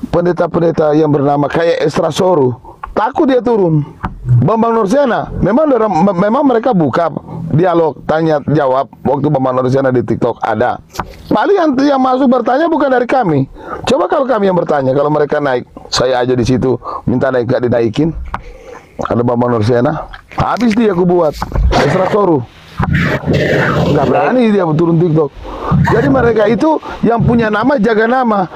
pendeta-pendeta yang bernama kayak Esra Soru, takut dia turun. Bambang Nursena, memang mereka buka dialog tanya jawab waktu Bambang Nursena di TikTok ada. Paling yang masuk bertanya bukan dari kami. Coba kalau kami yang bertanya, kalau mereka naik, saya aja di situ minta naik gak dinaikin. Ada Bambang Nursena, habis dia aku buat Esra Soru. Nggak berani dia turun TikTok. Jadi mereka itu yang punya nama jaga nama.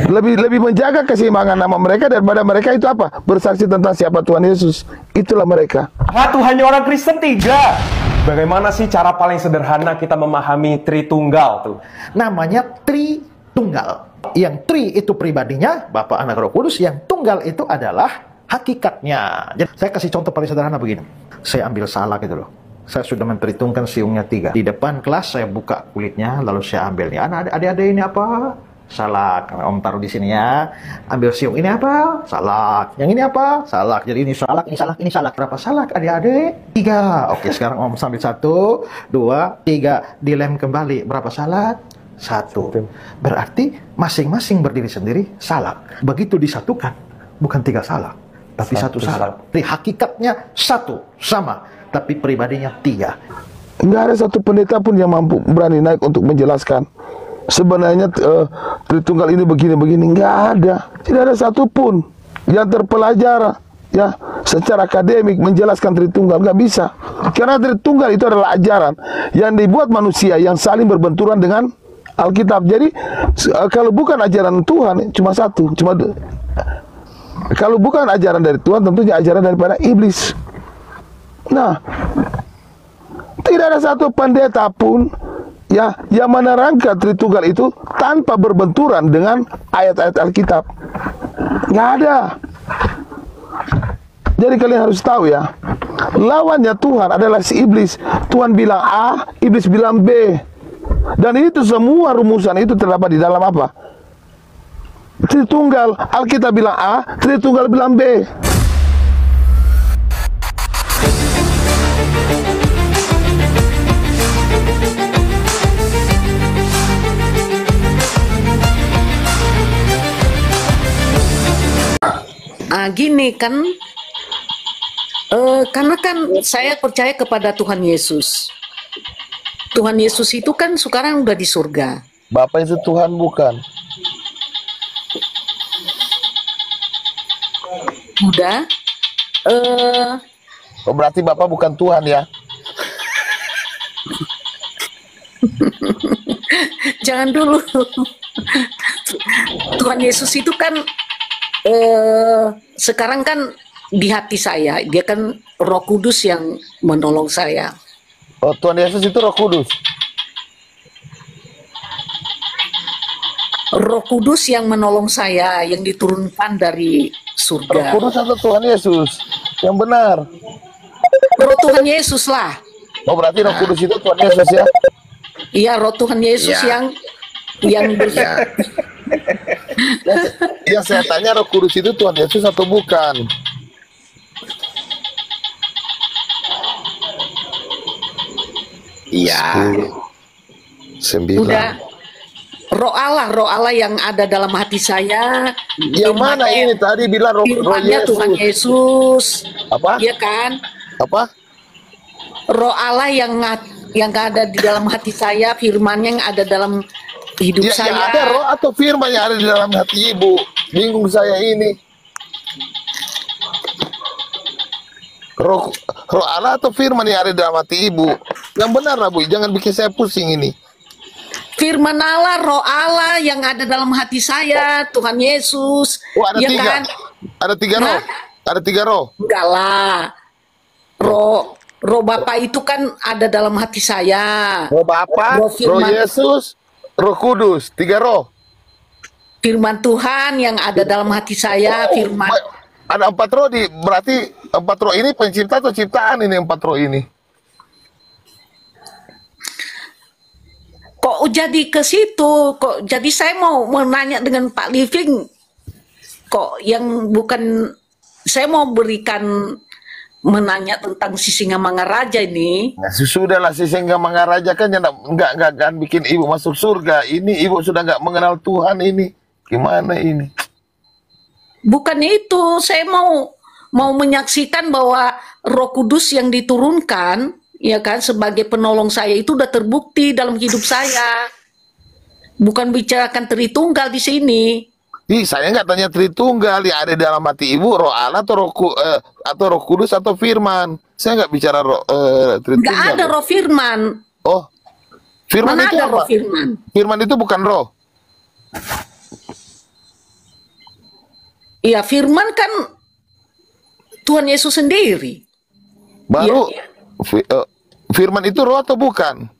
Lebih menjaga keseimbangan nama mereka daripada mereka itu apa? Bersaksi tentang siapa Tuhan Yesus. Itulah mereka. Tuhannya orang Kristen tiga. Bagaimana sih cara paling sederhana kita memahami Tritunggal tuh? Namanya Tritunggal. Yang Tri itu pribadinya, Bapa, Anak, Roh Kudus. Yang Tunggal itu adalah hakikatnya. Jadi saya kasih contoh paling sederhana begini. Saya ambil salak gitu loh. Saya sudah memperhitungkan siungnya 3. Di depan kelas saya buka kulitnya, lalu saya ambil nih. Adik-adik ini apa? Salak. Om taruh di sini ya. Ambil siung ini apa? Salak. Yang ini apa? Salak. Jadi ini salak, ini salak, ini salak. Berapa salak adik-adik? 3. Oke, sekarang Om sambil 1, 2, 3. Dilem kembali. Berapa salak? 1. Berarti masing-masing berdiri sendiri salak. Begitu disatukan, bukan 3 salak, tapi 1 salak. Jadi hakikatnya 1 sama, tapi pribadinya 3. Nggak ada satu pendeta pun yang mampu berani naik untuk menjelaskan sebenarnya Tritunggal ini begini-begini. Nggak ada. Tidak ada satupun yang terpelajar ya secara akademik menjelaskan Tritunggal. Nggak bisa. Karena Tritunggal itu adalah ajaran yang dibuat manusia yang saling berbenturan dengan Alkitab. Jadi kalau bukan ajaran Tuhan cuma satu, kalau bukan ajaran dari Tuhan tentunya ajaran daripada iblis. Nah, tidak ada satu pendeta pun ya yang menerangkan Tritunggal itu tanpa berbenturan dengan ayat-ayat Alkitab. Nggak ada. Jadi kalian harus tahu ya, lawannya Tuhan adalah si iblis. Tuhan bilang A, iblis bilang B. Dan itu semua rumusan itu terdapat di dalam apa? Tritunggal. Alkitab bilang A, Tritunggal bilang B. Gini kan, karena kan saya percaya kepada Tuhan Yesus. Tuhan Yesus itu kan sekarang udah di surga. Bapak itu Tuhan bukan? Udah. Oh, berarti Bapak bukan Tuhan ya? Jangan dulu. Tuhan Yesus itu kan sekarang kan di hati saya. Dia kan Roh Kudus yang menolong saya. Oh, Tuhan Yesus itu Roh Kudus. Roh Kudus yang menolong saya, yang diturunkan dari surga. Roh Kudus atau Tuhan Yesus? Yang benar. Roh Tuhan Yesus lah. Oh, berarti Roh Kudus itu Tuhan Yesus ya? Iya, Roh Tuhan Yesus yang Yang saya tanya Roh Kudus itu Tuhan Yesus atau bukan? Iya. 9. Udah. Roh Allah yang ada dalam hati saya. Yang mana ini tadi bilang Roh Yesus? Tuhan Yesus. Apa? Iya kan? Apa? Roh Allah yang ada di dalam hati saya, firman-Nya yang ada dalam hidup saya. Yang ada roh atau firman yang ada di dalam hati ibu? Bingung saya ini. Roh Allah atau firman yang ada di dalam hati ibu? Yang benar lah Bu, jangan bikin saya pusing ini. Firman Allah, Roh Allah yang ada dalam hati saya, Tuhan Yesus. Oh, ada ya 3. kan? Ada 3 roh. Ada 3 roh. Enggak lah. Roh Bapa itu kan ada dalam hati saya. Roh Bapa, Roh Yesus, Roh Kudus, 3 roh. Firman Tuhan yang ada dalam hati saya, firman. Ada 4 roh berarti 4 roh ini pencipta atau ciptaan ini 4 roh ini? Kok jadi ke situ? Kok jadi saya mau menanya dengan Pak Living? Kok yang bukan saya mau berikan menanya tentang si Singamangaraja ini. Nah, sudahlah si Singamangaraja kan nggak bikin ibu masuk surga. Ini ibu sudah nggak mengenal Tuhan ini. Gimana ini? bukannya itu. Saya mau menyaksikan bahwa Roh Kudus yang diturunkan, ya kan, sebagai penolong saya itu udah terbukti dalam hidup saya. Bukan bicarakan Tritunggal di sini. Ih, saya nggak tanya Tritunggal yang ada di dalam hati ibu, Roh Allah atau Roh Kudus atau Firman. Saya nggak bicara Tritunggal. Nggak ada Roh Firman. Oh, Firman Mana itu ada apa? Roh Firman? Firman itu bukan roh. Iya, Firman kan Tuhan Yesus sendiri. Baru Iya. Firman itu roh atau bukan?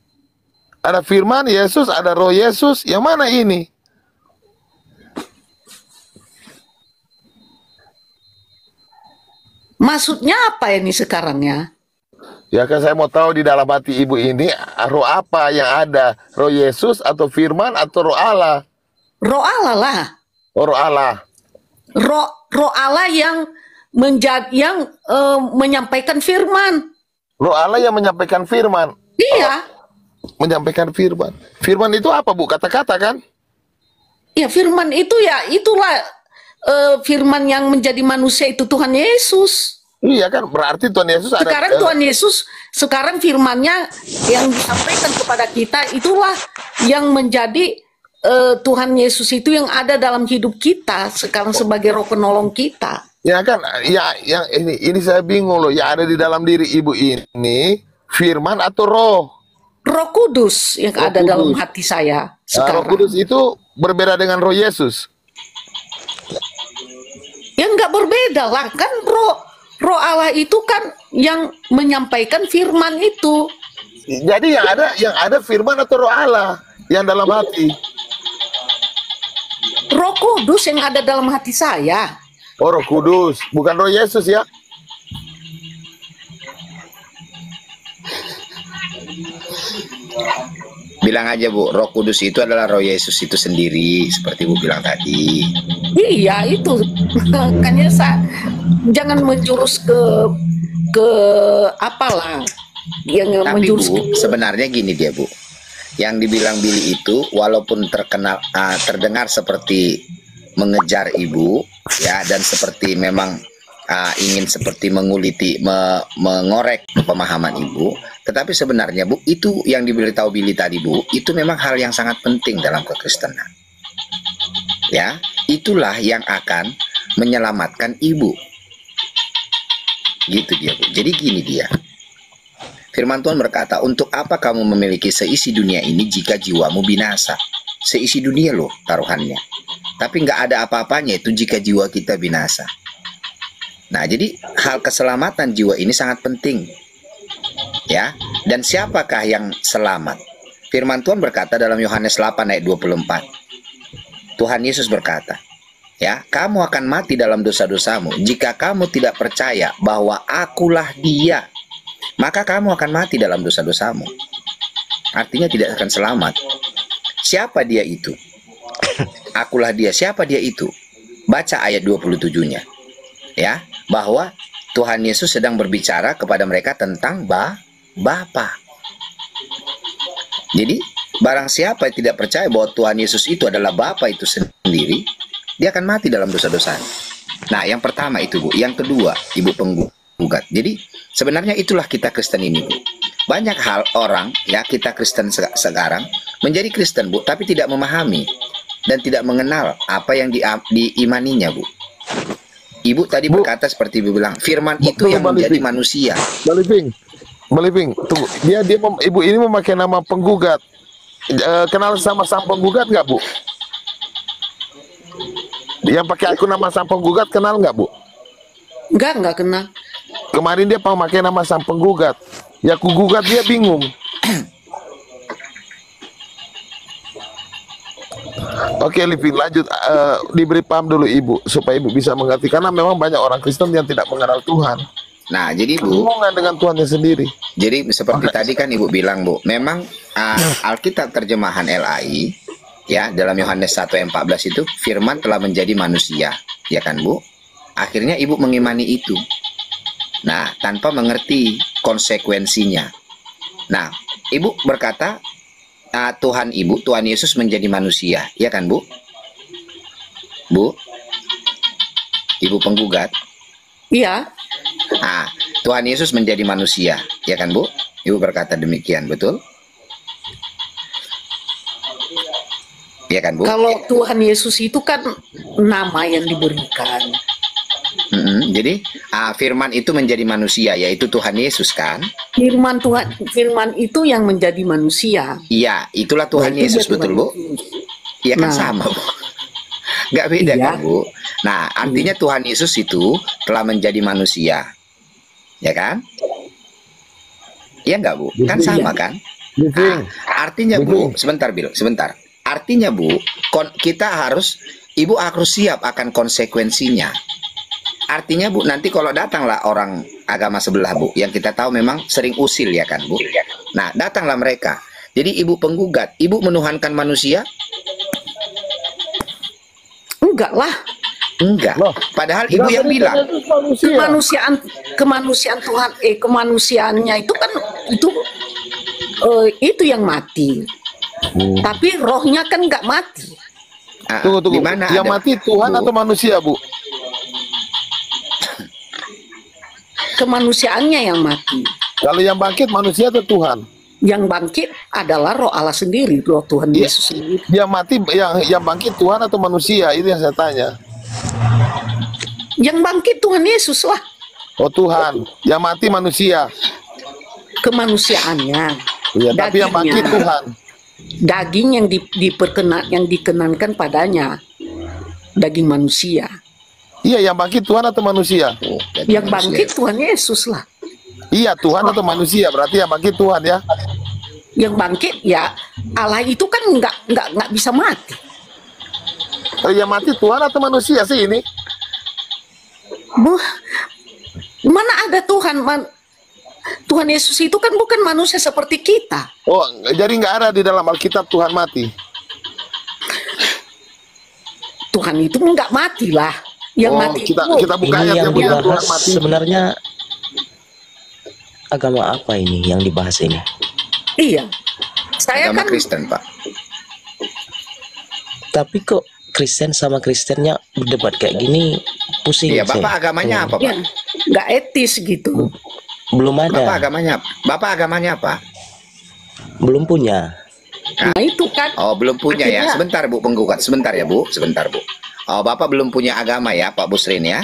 Ada Firman Yesus, ada Roh Yesus. Yang mana ini? Maksudnya apa ini sekarang ya? Ya kan saya mau tahu di dalam hati ibu ini roh apa yang ada? Roh Yesus atau Firman atau Roh Allah? Roh Allah lah. Oh, Roh Allah. Roh Allah yang menyampaikan firman. Roh Allah yang menyampaikan Firman. Iya. Menyampaikan Firman. Firman itu apa, Bu? Kata-kata kan? Ya, firman itu ya itulah firman yang menjadi manusia itu Tuhan Yesus. Iya kan, berarti Tuhan Yesus ada. Sekarang Tuhan Yesus, sekarang firman-Nya yang disampaikan kepada kita itulah yang menjadi Tuhan Yesus itu yang ada dalam hidup kita sekarang sebagai roh penolong kita. Ya kan, ya yang ini saya bingung loh. Yang ada di dalam diri ibu ini Firman atau Roh? Roh Kudus yang Roh ada Kudus. dalam hati saya Roh sekarang. Kudus itu berbeda dengan Roh Yesus. Ya nggak berbeda lah, kan roh Allah itu kan yang menyampaikan firman itu. Jadi yang ada Firman atau Roh Allah yang dalam hati. Roh Kudus yang ada dalam hati saya. Oh, Roh Kudus, bukan Roh Yesus ya. Bilang aja Bu, Roh Kudus itu adalah Roh Yesus itu sendiri, seperti Bu bilang tadi. Iya itu, makanya jangan menjurus ke apalah yang Tapi menjurus Bu, sebenarnya gini dia Bu, yang dibilang Billy itu walaupun terdengar seperti mengejar ibu ya, dan seperti memang ingin seperti menguliti, mengorek pemahaman ibu, tetapi sebenarnya Bu, itu yang diberitahu Billy tadi Bu, itu memang hal yang sangat penting dalam kekristenan. Ya, itulah yang akan menyelamatkan ibu. Gitu dia Bu. Jadi gini dia. Firman Tuhan berkata, untuk apa kamu memiliki seisi dunia ini jika jiwamu binasa? Seisi dunia loh taruhannya. Tapi nggak ada apa-apanya itu jika jiwa kita binasa. Nah, jadi hal keselamatan jiwa ini sangat penting. Ya, dan siapakah yang selamat? Firman Tuhan berkata dalam Yohanes 8 ayat 24. Tuhan Yesus berkata, ya, kamu akan mati dalam dosa-dosamu jika kamu tidak percaya bahwa akulah Dia. Maka kamu akan mati dalam dosa-dosamu. Artinya tidak akan selamat. Siapa Dia itu? Akulah Dia. Siapa Dia itu? Baca ayat 27-nya. Ya, bahwa Tuhan Yesus sedang berbicara kepada mereka tentang Bapa. Jadi, barang siapa yang tidak percaya bahwa Tuhan Yesus itu adalah Bapa itu sendiri, dia akan mati dalam dosa-dosa. Nah, yang pertama itu Bu. Yang kedua, ibu penggugat. Jadi, sebenarnya itulah kita Kristen ini Bu. Banyak hal orang, ya kita Kristen sekarang, menjadi Kristen Bu, tapi tidak memahami dan tidak mengenal apa yang diimaninya Bu. Ibu tadi berkata seperti ibu bilang, firman itu yang menjadi manusia. Meliping, tunggu. Ibu ini memakai nama penggugat. Kenal sama sang penggugat nggak Bu? Yang pakai akun nama sang penggugat kenal nggak Bu? Enggak kenal. Kemarin dia pakai nama sang penggugat. Ya aku gugat dia bingung. Oke, Living, lanjut. Diberi paham dulu Ibu supaya Ibu bisa mengerti, karena memang banyak orang Kristen yang tidak mengenal Tuhan. Nah, jadi Bu, Hubungan dengan Tuhannya sendiri. jadi seperti tadi kan Ibu bilang Bu, memang Alkitab terjemahan LAI ya dalam Yohanes 1 ayat 14 itu firman telah menjadi manusia, ya kan Bu? Akhirnya Ibu mengimani itu. Nah, tanpa mengerti konsekuensinya. Nah, Ibu berkata Tuhan Yesus menjadi manusia, ya kan Bu? Bu? Ibu penggugat. Iya, Nah, Tuhan Yesus menjadi manusia, ya kan Bu? Ibu berkata demikian, betul? Ya kan Bu? kalau Tuhan Yesus itu kan nama yang diberikan. Jadi firman itu menjadi manusia, yaitu Tuhan Yesus kan? Firman Tuhan, firman itu yang menjadi manusia. Iya, itulah Tuhan Nah, itu Yesus, dia Tuhan betul Bu? Yesus. Iya kan Nah. sama Bu? Nggak beda Iya. kan Bu? Nah, artinya Tuhan Yesus itu telah menjadi manusia, ya kan? Iya nggak Bu? Kan sama kan? Nah, artinya Bu, sebentar Bil, sebentar. Artinya Bu, kita Ibu harus siap akan konsekuensinya. Artinya Bu, nanti kalau datanglah orang agama sebelah Bu, yang kita tahu memang sering usil ya kan Bu. Nah, datanglah mereka. Jadi Ibu penggugat, Ibu menuhankan manusia? Enggak lah. Enggak. Padahal Ibu yang bilang. Kemanusiaan Tuhan, kemanusiaannya itu kan itu yang mati. Tapi rohnya kan nggak mati. Tunggu. Di mana Yang ada, mati Tuhan Bu? atau manusia, Bu? Kemanusiaannya yang mati. Kalau yang bangkit manusia atau Tuhan? Yang bangkit adalah roh Allah sendiri, roh Tuhan Iya. Yesus sendiri. Yang mati, yang bangkit Tuhan atau manusia? Itu yang saya tanya. Yang bangkit Tuhan Yesus lah. Oh Tuhan, yang mati manusia. Kemanusiaannya. Iya, tapi yang bangkit Dagingnya. Tuhan. Daging yang yang dikenankan padanya. Daging manusia. Iya, yang bangkit Tuhan atau manusia? Oh, jadi Yang manusia. bangkit Tuhan Yesus lah. Iya, Tuhan atau manusia? Berarti yang bangkit Tuhan ya. Yang bangkit ya Allah itu kan nggak bisa mati. Oh, yang mati Tuhan atau manusia sih ini? Mana ada Tuhan? Tuhan Yesus itu kan bukan manusia seperti kita. Oh, jadi nggak ada di dalam Alkitab Tuhan mati. Tuhan itu nggak mati lah. Yang Oh, mati kita itu buka Ini ayat yang yang punya Tuhan dibahas mati. sebenarnya agama apa ini yang dibahas ini? iya. Saya Agama kan Kristen Pak. Tapi kok Kristen sama Kristennya berdebat kayak gini, pusing Iya, saya. Bapak agamanya apa Pak? ya, nggak etis gitu. Belum ada, Bapak agamanya apa? belum punya. Nah itu kan. Oh, belum punya ya. Akhirnya- Sebentar Bu penggugat, sebentar ya Bu, sebentar Bu. Oh, Bapak belum punya agama ya, Pak Busrin ya?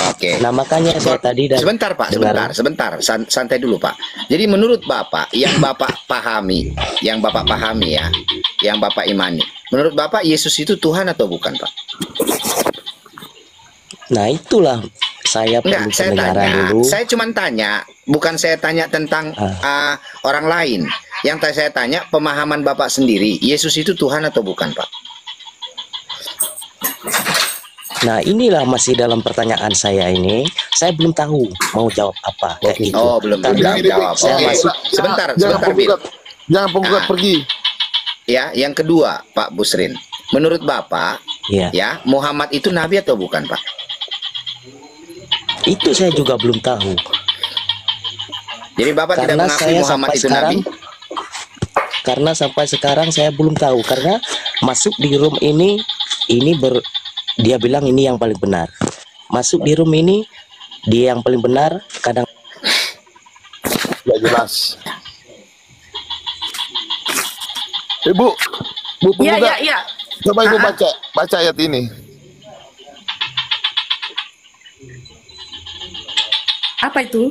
Oke. Nah makanya saya tadi dan Sebentar Pak, dengar- sebentar. Santai dulu Pak. Jadi menurut Bapak, yang Bapak pahami ya, yang Bapak imani, menurut Bapak Yesus itu Tuhan atau bukan Pak? Nah itulah saya perlu Enggak, saya pendengaran tanya. dulu. Saya cuma tanya, bukan saya tanya tentang orang lain. Yang saya tanya pemahaman Bapak sendiri, Yesus itu Tuhan atau bukan Pak? Nah inilah masih dalam pertanyaan saya ini. Saya belum tahu mau jawab apa kayak gitu. Oh, belum Tapi jawab. saya Oke. masuk. Sebentar, Jangan sebentar, Bil. penggugat Ah. pergi. Ya, yang kedua, Pak Busrin. Menurut Bapak, Ya, ya, Muhammad itu nabi atau bukan, Pak? itu saya juga belum tahu. Jadi Bapak tidak Karena mengakui saya Muhammad sampai itu nabi? Karena sampai sekarang saya belum tahu, karena masuk di room ini dia bilang ini yang paling benar. Masuk di room ini dia yang paling benar, kadang Nggak jelas. Bu Iya, penggugat, iya, iya. coba Ibu baca ayat ini. Apa itu?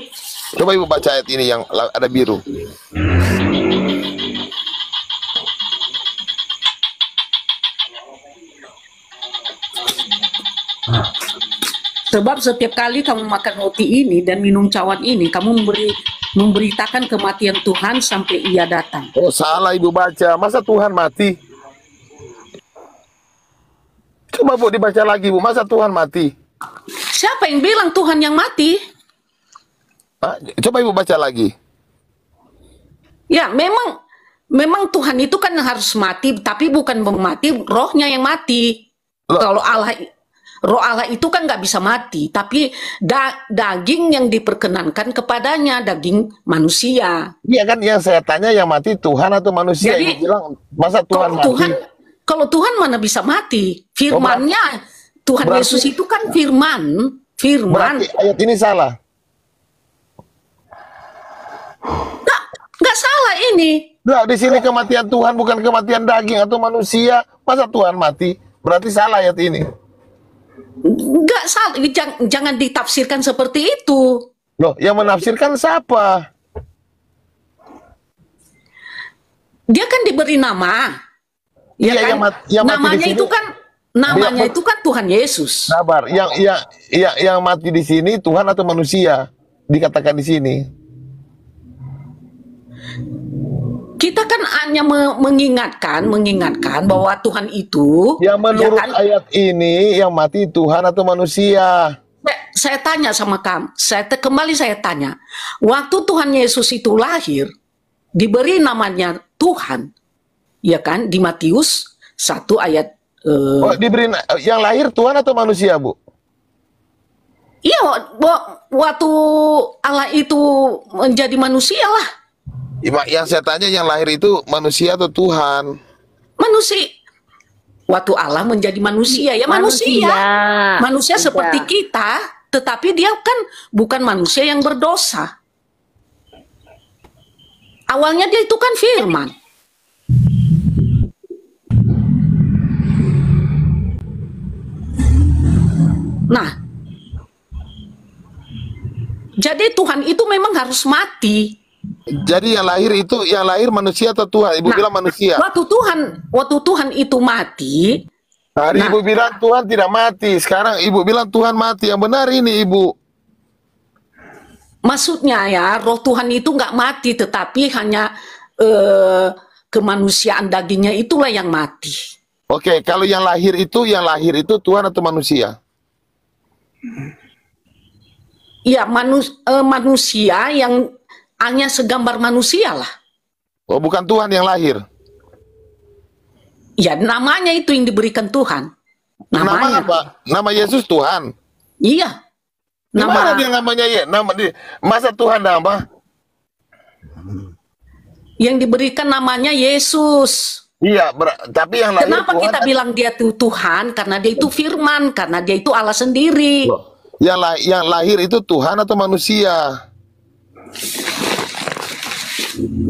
Coba Ibu baca ayat ini yang ada biru. Sebab setiap kali kamu makan roti ini dan minum cawan ini, kamu memberitakan kematian Tuhan sampai Ia datang. Oh, salah Ibu baca. Masa Tuhan mati? Coba Bu dibaca lagi Bu. Masa Tuhan mati? Siapa yang bilang Tuhan yang mati? Hah? Coba Ibu baca lagi. Ya, memang Tuhan itu kan harus mati, tapi bukan mati, rohnya yang mati. Loh. Kalau roh Allah itu kan nggak bisa mati, tapi daging yang diperkenankan kepadanya, daging manusia. Iya kan yang saya tanya yang mati Tuhan atau manusia? Jadi, Ibu bilang masa Tuhan Kalau mati? Tuhan mana bisa mati? Firman-Nya Tuhan Berarti- Yesus itu kan firman. Berarti ayat ini salah. Nggak salah ini. Nah, di sini kematian Tuhan bukan kematian daging atau manusia. Masa Tuhan mati? Berarti salah ayat ini. Nggak salah. Jangan ditafsirkan seperti itu. Loh, yang menafsirkan siapa? Dia kan diberi nama. Ya Iya, kan? yang mati di namanya sini- itu kan namanya Dia- itu kan Tuhan Yesus. Sabar. Yang mati di sini Tuhan atau manusia? Dikatakan di sini. Kita kan hanya mengingatkan bahwa Tuhan itu Yang menurut ya kan, ayat ini yang mati Tuhan atau manusia? saya tanya sama kamu, kembali saya tanya, waktu Tuhan Yesus itu lahir, diberi namanya Tuhan, ya kan, di Matius 1 ayat Oh, diberi yang lahir Tuhan atau manusia, Bu? iya, waktu Allah itu menjadi manusia lah, Yang saya tanya yang lahir itu manusia atau Tuhan? manusia. Waktu Allah menjadi manusia, ya manusia. Manusia seperti kita, tetapi dia kan bukan manusia yang berdosa. Awalnya dia itu kan firman. Nah, jadi Tuhan itu memang harus mati. Jadi yang lahir manusia atau Tuhan? Ibu Nah, bilang manusia. Waktu Tuhan itu mati, Tadi nah. Ibu bilang Tuhan tidak mati. Sekarang Ibu bilang Tuhan mati. Yang benar ini, Ibu. maksudnya ya, roh Tuhan itu nggak mati, tetapi hanya kemanusiaan dagingnya itulah yang mati. Oke, kalau yang lahir itu Tuhan atau manusia? Ya, manusia yang hanya segambar manusia lah. Oh, bukan Tuhan yang lahir. Ya, namanya itu yang diberikan Tuhan. Nama Namanya. apa? Nama Yesus Tuhan. Iya. Gimana dia namanya ya? Masa Tuhan nama? Yang diberikan namanya Yesus. Iya, tapi yang lahir Kenapa Tuhan kita bilang dia itu Tuhan? Karena dia itu firman, karena dia itu Allah sendiri. yang lahir itu Tuhan atau manusia?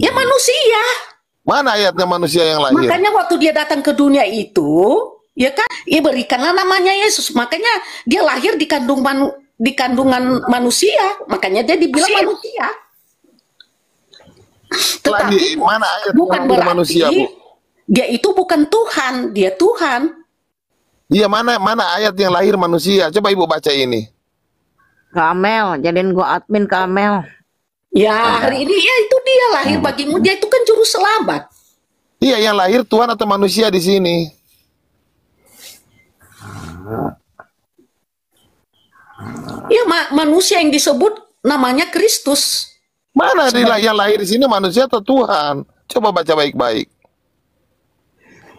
Ya manusia. Mana ayatnya manusia yang lahir? Makanya waktu dia datang ke dunia itu, ya kan, ya berikanlah namanya Yesus. Makanya dia lahir di kandungan manusia. Makanya dia dibilang manusia. Tetapi Mana ayat bukan yang berarti manusia, Bu? dia itu bukan Tuhan, dia Tuhan. Iya, mana ayat yang lahir manusia? Coba Ibu baca ini. Kamel, jadiin gua admin Kamel. Ya hari ini ya itu dia lahir bagimu, dia itu kan juru selamat. Iya, yang lahir Tuhan atau manusia di sini? Ya manusia yang disebut namanya Kristus. Mana yang lahir di sini manusia atau Tuhan? Coba baca baik-baik.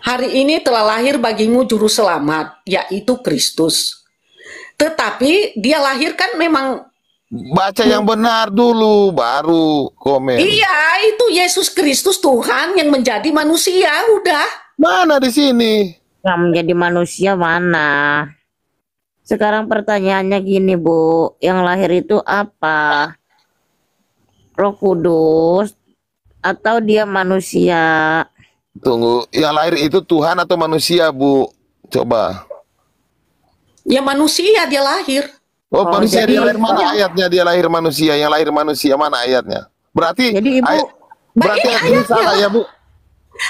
Hari ini telah lahir bagimu juru selamat, yaitu Kristus. Tetapi dia lahir kan memang, Baca yang benar dulu, baru komen. iya itu Yesus Kristus Tuhan yang menjadi manusia, udah. Mana di sini? Yang menjadi manusia mana? Sekarang pertanyaannya gini, Bu. Yang lahir itu apa? Roh Kudus atau dia manusia? Tunggu, yang lahir itu Tuhan atau manusia, Bu? Coba. Ya manusia dia lahir. Oh, manusia jadi- dia lahir mana ayatnya? Dia lahir manusia, yang lahir manusia mana ayatnya? Berarti Jadi, Ibu, berarti ini ayat ini ayatnya. salah ya, Bu?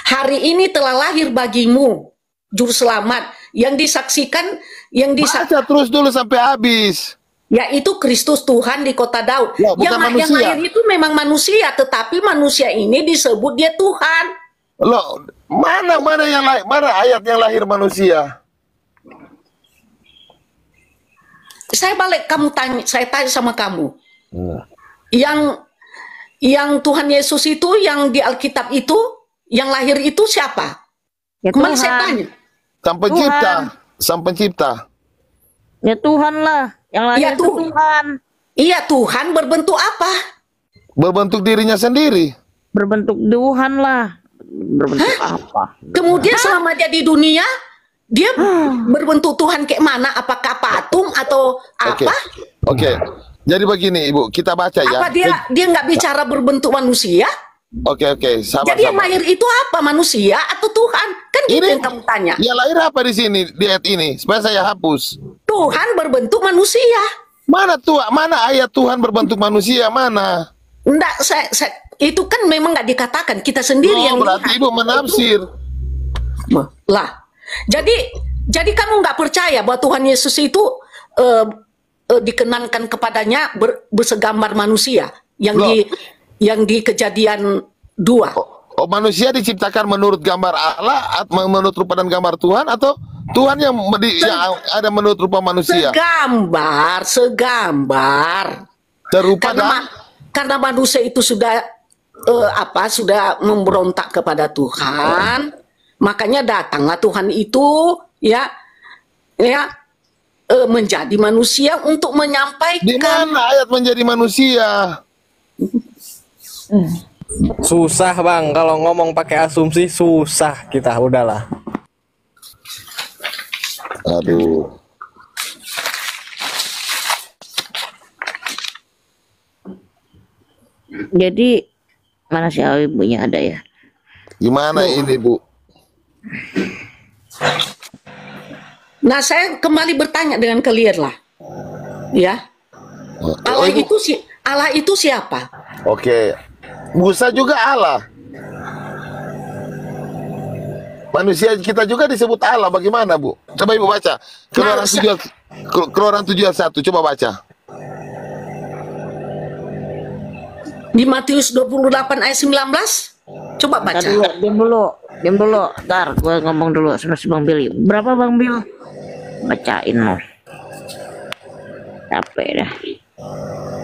Hari ini telah lahir bagimu juru selamat yang disaksikan, Baca terus dulu sampai habis. yaitu Kristus Tuhan di kota Daud. Ya, bukan yang manusia. lahir itu memang manusia, tetapi manusia ini disebut dia Tuhan. Loh, mana yang lahir? Mana ayat yang lahir manusia? Saya tanya sama kamu. Yang Tuhan Yesus itu, yang di Alkitab itu, yang lahir itu siapa? ya Kemarin saya Tuhan. tanya. Sang pencipta, sang pencipta. Ya Tuhan lah. Yang lahir Ya, itu Tuhan. Tuhan. Iya, Tuhan berbentuk apa? Berbentuk dirinya sendiri. Berbentuk Tuhan lah. Berbentuk apa? Kemudian selama dia di dunia, Dia berbentuk Tuhan kayak mana? Apakah patung atau Oke. apa? Oke. Jadi begini Ibu, kita baca ya. Apa dia nggak bicara berbentuk manusia? Oke, sabar. Jadi yang lahir itu apa? Manusia atau Tuhan? Kan gitu yang kamu tanya. Ya lahir apa di sini di ayat ini? Supaya saya hapus. Tuhan berbentuk manusia. Mana ayat Tuhan berbentuk manusia? Mana? Enggak, itu kan memang nggak dikatakan, kita sendiri yang berarti lihat. Ibu menafsir. Lah. Jadi kamu nggak percaya bahwa Tuhan Yesus itu dikenankan kepadanya bersegambar manusia yang di Kejadian 2. Oh, manusia diciptakan menurut gambar Allah, menurut rupa dan gambar Tuhan, atau Tuhan yang ada menurut rupa manusia? Segambar. Serupa Karena manusia itu sudah sudah memberontak kepada Tuhan, makanya datanglah Tuhan itu menjadi manusia untuk menyampaikan. Di mana ayat menjadi manusia? Susah Bang, kalau ngomong pakai asumsi susah kita, udahlah. Aduh. Jadi mana sih ibunya ada ya? Gimana ini Bu? Nah, saya kembali bertanya dengan kalian lah, ya. Allah itu siapa? Oke. Musa juga Allah. Manusia kita juga disebut Allah. Bagaimana Bu? Coba Ibu baca. Keluaran 7 ayat 1. Coba baca. Di Matius 28 ayat 19. Coba baca. Diam dulu. Ntar gue ngomong dulu sama si Bang Billy. Berapa Bang Bill? Bacain mau. Capek dah.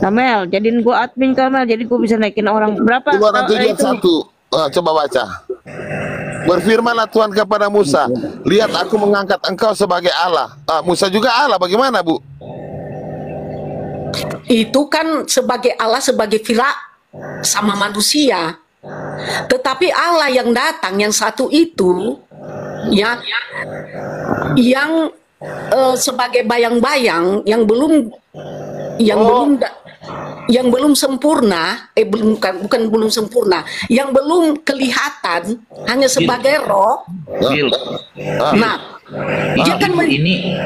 Kamel, jadiin gue admin Kamel, jadi gue bisa naikin orang berapa? Keluaran 7 ayat 1. Coba baca. Berfirmanlah Tuhan kepada Musa, lihat aku mengangkat engkau sebagai Allah. Musa juga Allah, bagaimana Bu? Itu kan sebagai Allah, sebagai Fira sama manusia. Tetapi Allah yang datang, yang satu itu, ya, yang sebagai bayang-bayang, yang belum sempurna, bukan belum sempurna, yang belum kelihatan, hanya sebagai roh. Nah,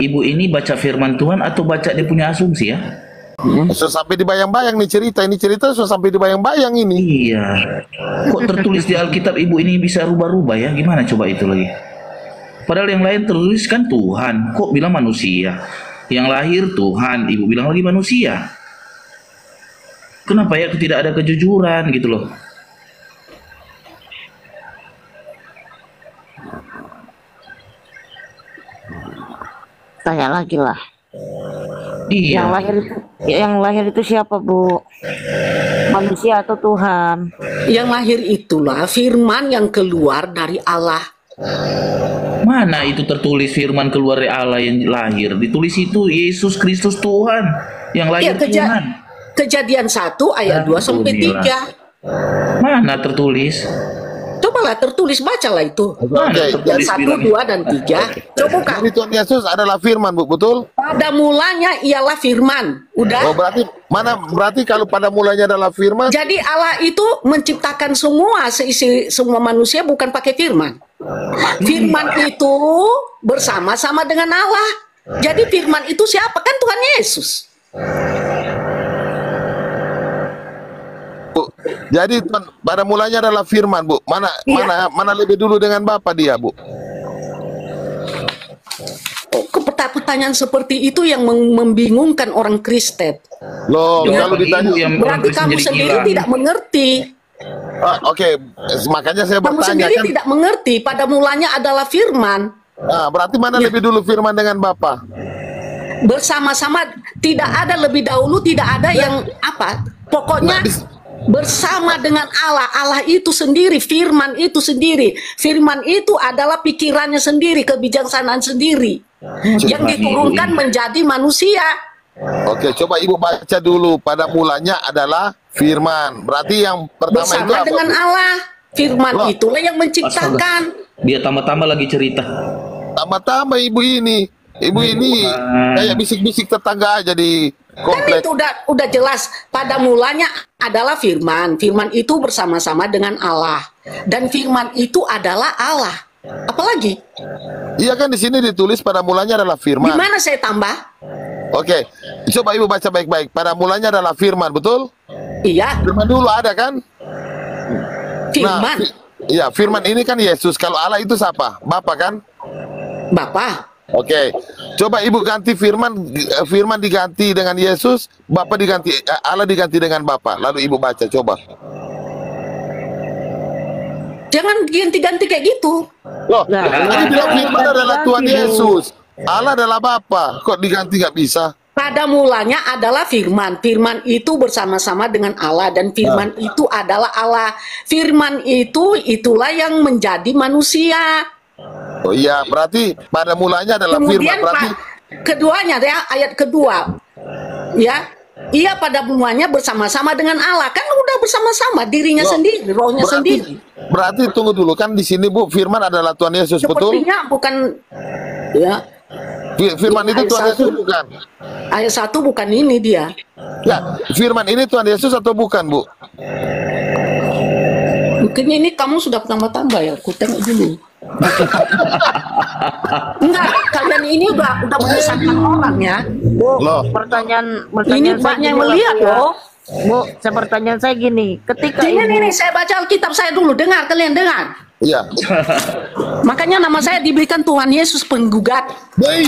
ibu ini baca firman Tuhan atau baca dia punya asumsi ya? Sudah sampai dibayang-bayang nih cerita. Ini cerita sudah sampai dibayang-bayang ini. Iya. Kok tertulis di Alkitab ibu ini bisa rubah-rubah ya? Gimana coba itu lagi? Padahal yang lain tertulis kan Tuhan. Kok bilang manusia? Yang lahir Tuhan, ibu bilang lagi manusia. Kenapa ya tidak ada kejujuran gitu loh? Tanya lagi lah. Iya. Yang lahir itu siapa Bu? Manusia atau Tuhan? Yang lahir itulah firman yang keluar dari Allah. Mana itu tertulis firman keluar dari Allah yang lahir? Ditulis itu Yesus Kristus Tuhan yang lahir Tuhan. Kejadian 1 ayat 2 sampai 3. Mana tertulis? Cobalah tertulis, bacalah itu. Jadi 1, 2 dan 3. Coba buka. Jadi Tuhan Yesus adalah firman Bu, betul? Pada mulanya ialah firman. Udah. Oh, berarti kalau pada mulanya adalah firman. Jadi Allah itu menciptakan semua manusia bukan pakai firman. Firman itu bersama-sama dengan Allah. Jadi firman itu siapa? Kan Tuhan Yesus. Bu, jadi pada mulanya adalah firman Bu. Mana lebih dulu dengan Bapa dia Bu? Pertanyaan seperti itu yang membingungkan orang Kristen. Loh, kalau ditanya berarti kamu sendiri tidak mengerti. Oke, makanya saya Kamu bertanya sendiri kan. tidak mengerti. Pada mulanya adalah firman. Berarti mana lebih dulu firman dengan Bapa? Bersama-sama, tidak ada lebih dahulu, tidak ada yang apa. Pokoknya bersama dengan Allah. Allah itu sendiri, firman itu sendiri. Firman itu adalah pikirannya sendiri, kebijaksanaan sendiri. Yang diturunkan menjadi manusia. Oke, coba Ibu baca dulu. Pada mulanya adalah firman. Berarti yang pertama itu Bersama apa? dengan Allah. Firman itulah yang menciptakan. Dia tambah-tambah lagi cerita. Tambah-tambah ibu ini. Ibu ini kayak bisik-bisik tetangga aja di Kan komplek. itu udah jelas. Pada mulanya adalah firman. Firman itu bersama-sama dengan Allah. Dan firman itu adalah Allah. Apalagi? Iya kan di sini ditulis pada mulanya adalah firman. Di mana saya tambah? Oke, coba ibu baca baik-baik. Pada mulanya adalah firman, betul? Iya, Firman dulu ada kan? firman. Iya, firman ini kan Yesus. Kalau Allah itu siapa? Bapa kan? Bapa. Oke, coba ibu ganti firman, firman diganti dengan Yesus, Bapa diganti, Allah diganti dengan Bapa. Lalu ibu baca, coba. Jangan ganti-ganti kayak gitu. Loh, Nah, tadi bilang firman adalah Tuhan Yesus, Allah adalah Bapa. Kok diganti nggak bisa? Pada mulanya adalah firman. Firman itu bersama-sama dengan Allah. Dan firman itu adalah Allah. Firman itu itulah yang menjadi manusia. Oh iya, berarti pada mulanya adalah Kemudian firman. Berarti keduanya ya, ayat kedua. Ya, ia pada mulanya bersama-sama dengan Allah. Kan udah bersama-sama dirinya Loh, sendiri, rohnya sendiri. Berarti tunggu dulu, kan di sini Bu, firman adalah Tuhan Yesus, betul? Sepertinya bukan ya. Firman itu Ayat Tuhan satu. Yesus bukan? Ayat 1 bukan ini dia. Ya, firman ini Tuhan Yesus atau bukan, Bu? Mungkin ini kamu sudah tambah-tambah ya. Aku tengok dulu. Enggak, kalian ini udah menyesatkan orang ya. Bu, Loh. pertanyaan Ini saya banyak yang gini, melihat Bu, ya. loh. Bu, pertanyaan saya gini, ketika Ini ibu saya baca Alkitab saya dulu. Dengar, kalian dengar. Iya. Makanya nama saya diberikan Tuhan Yesus penggugat. Baik.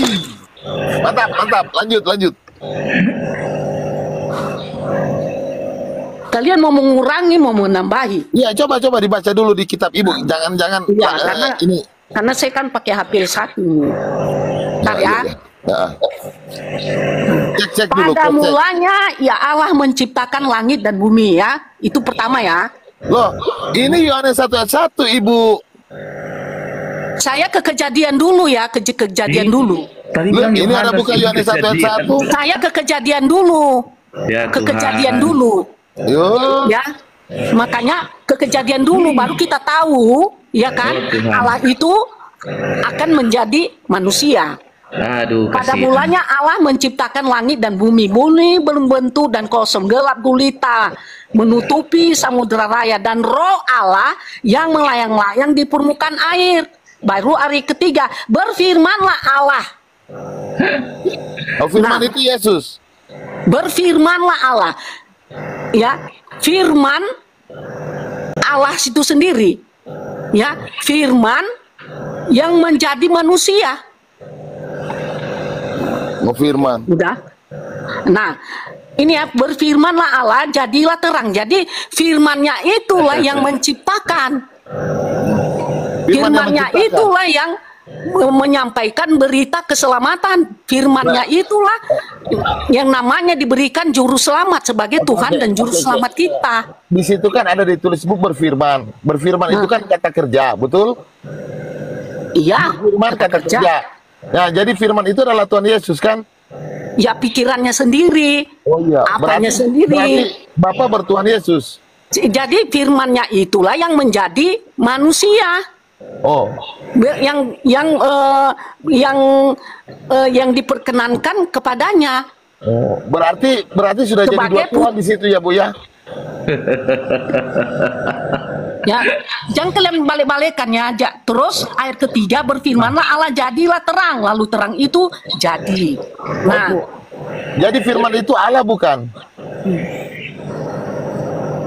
Mantap, mantap. Lanjut, lanjut. Kalian mau mengurangi, mau menambahi. Iya, coba dibaca dulu di kitab Ibu. Jangan Iya, ini. karena saya kan pakai HP 1. Bentar ya. Ya. Cek dulu. Pada cek. mulanya ya Allah menciptakan langit dan bumi ya. Itu pertama ya. Loh, ini Yohanes 1 ayat 1, Ibu. Saya ke kejadian dulu ya, kejadian dulu. Tadi Loh, bilang ini ada bukan Yohanes 1 ayat 1. Saya ke kejadian dulu. Ya, Ke Tuhan. kejadian dulu. Yo. Ya. Makanya ke kejadian dulu baru kita tahu ya kan Oh, Tuhan. Allah itu akan menjadi manusia. Aduh, Pada kasihan. mulanya Allah menciptakan langit dan bumi. Bumi belum bentuk dan kosong, gelap gulita, menutupi samudera raya. Dan roh Allah yang melayang-layang di permukaan air. Baru hari ketiga, berfirmanlah Allah. Oh, firman Nah. itu Yesus. Berfirmanlah Allah. Ya, firman Allah itu sendiri. Ya, firman yang menjadi manusia. Oh, firman. Udah. Nah, ini ya, berfirmanlah Allah, jadilah terang. Jadi firmannya itulah yang menciptakan. Firmannya itulah yang menyampaikan berita keselamatan. Firmannya itulah yang namanya diberikan juru selamat sebagai Tuhan dan juru selamat kita. Di situ kan ada ditulis Bu berfirman. Berfirman itu kan kata kerja, betul? Iya, Firman kata kerja. Nah, jadi firman itu adalah Tuhan Yesus kan? ya pikirannya sendiri, Oh iya. apanya Berarti sendiri. Bapa bertuhan Yesus. Jadi firmannya itulah yang menjadi manusia. Oh. Yang diperkenankan kepadanya. Oh. Berarti sudah jadi Sebagai dua Tuhan di situ ya Bu ya? Ya, jangan kalian balik-balikan ya. Terus ayat ketiga berfirmanlah Allah jadilah terang, lalu terang itu jadi. Nah, Jadi firman itu Allah bukan?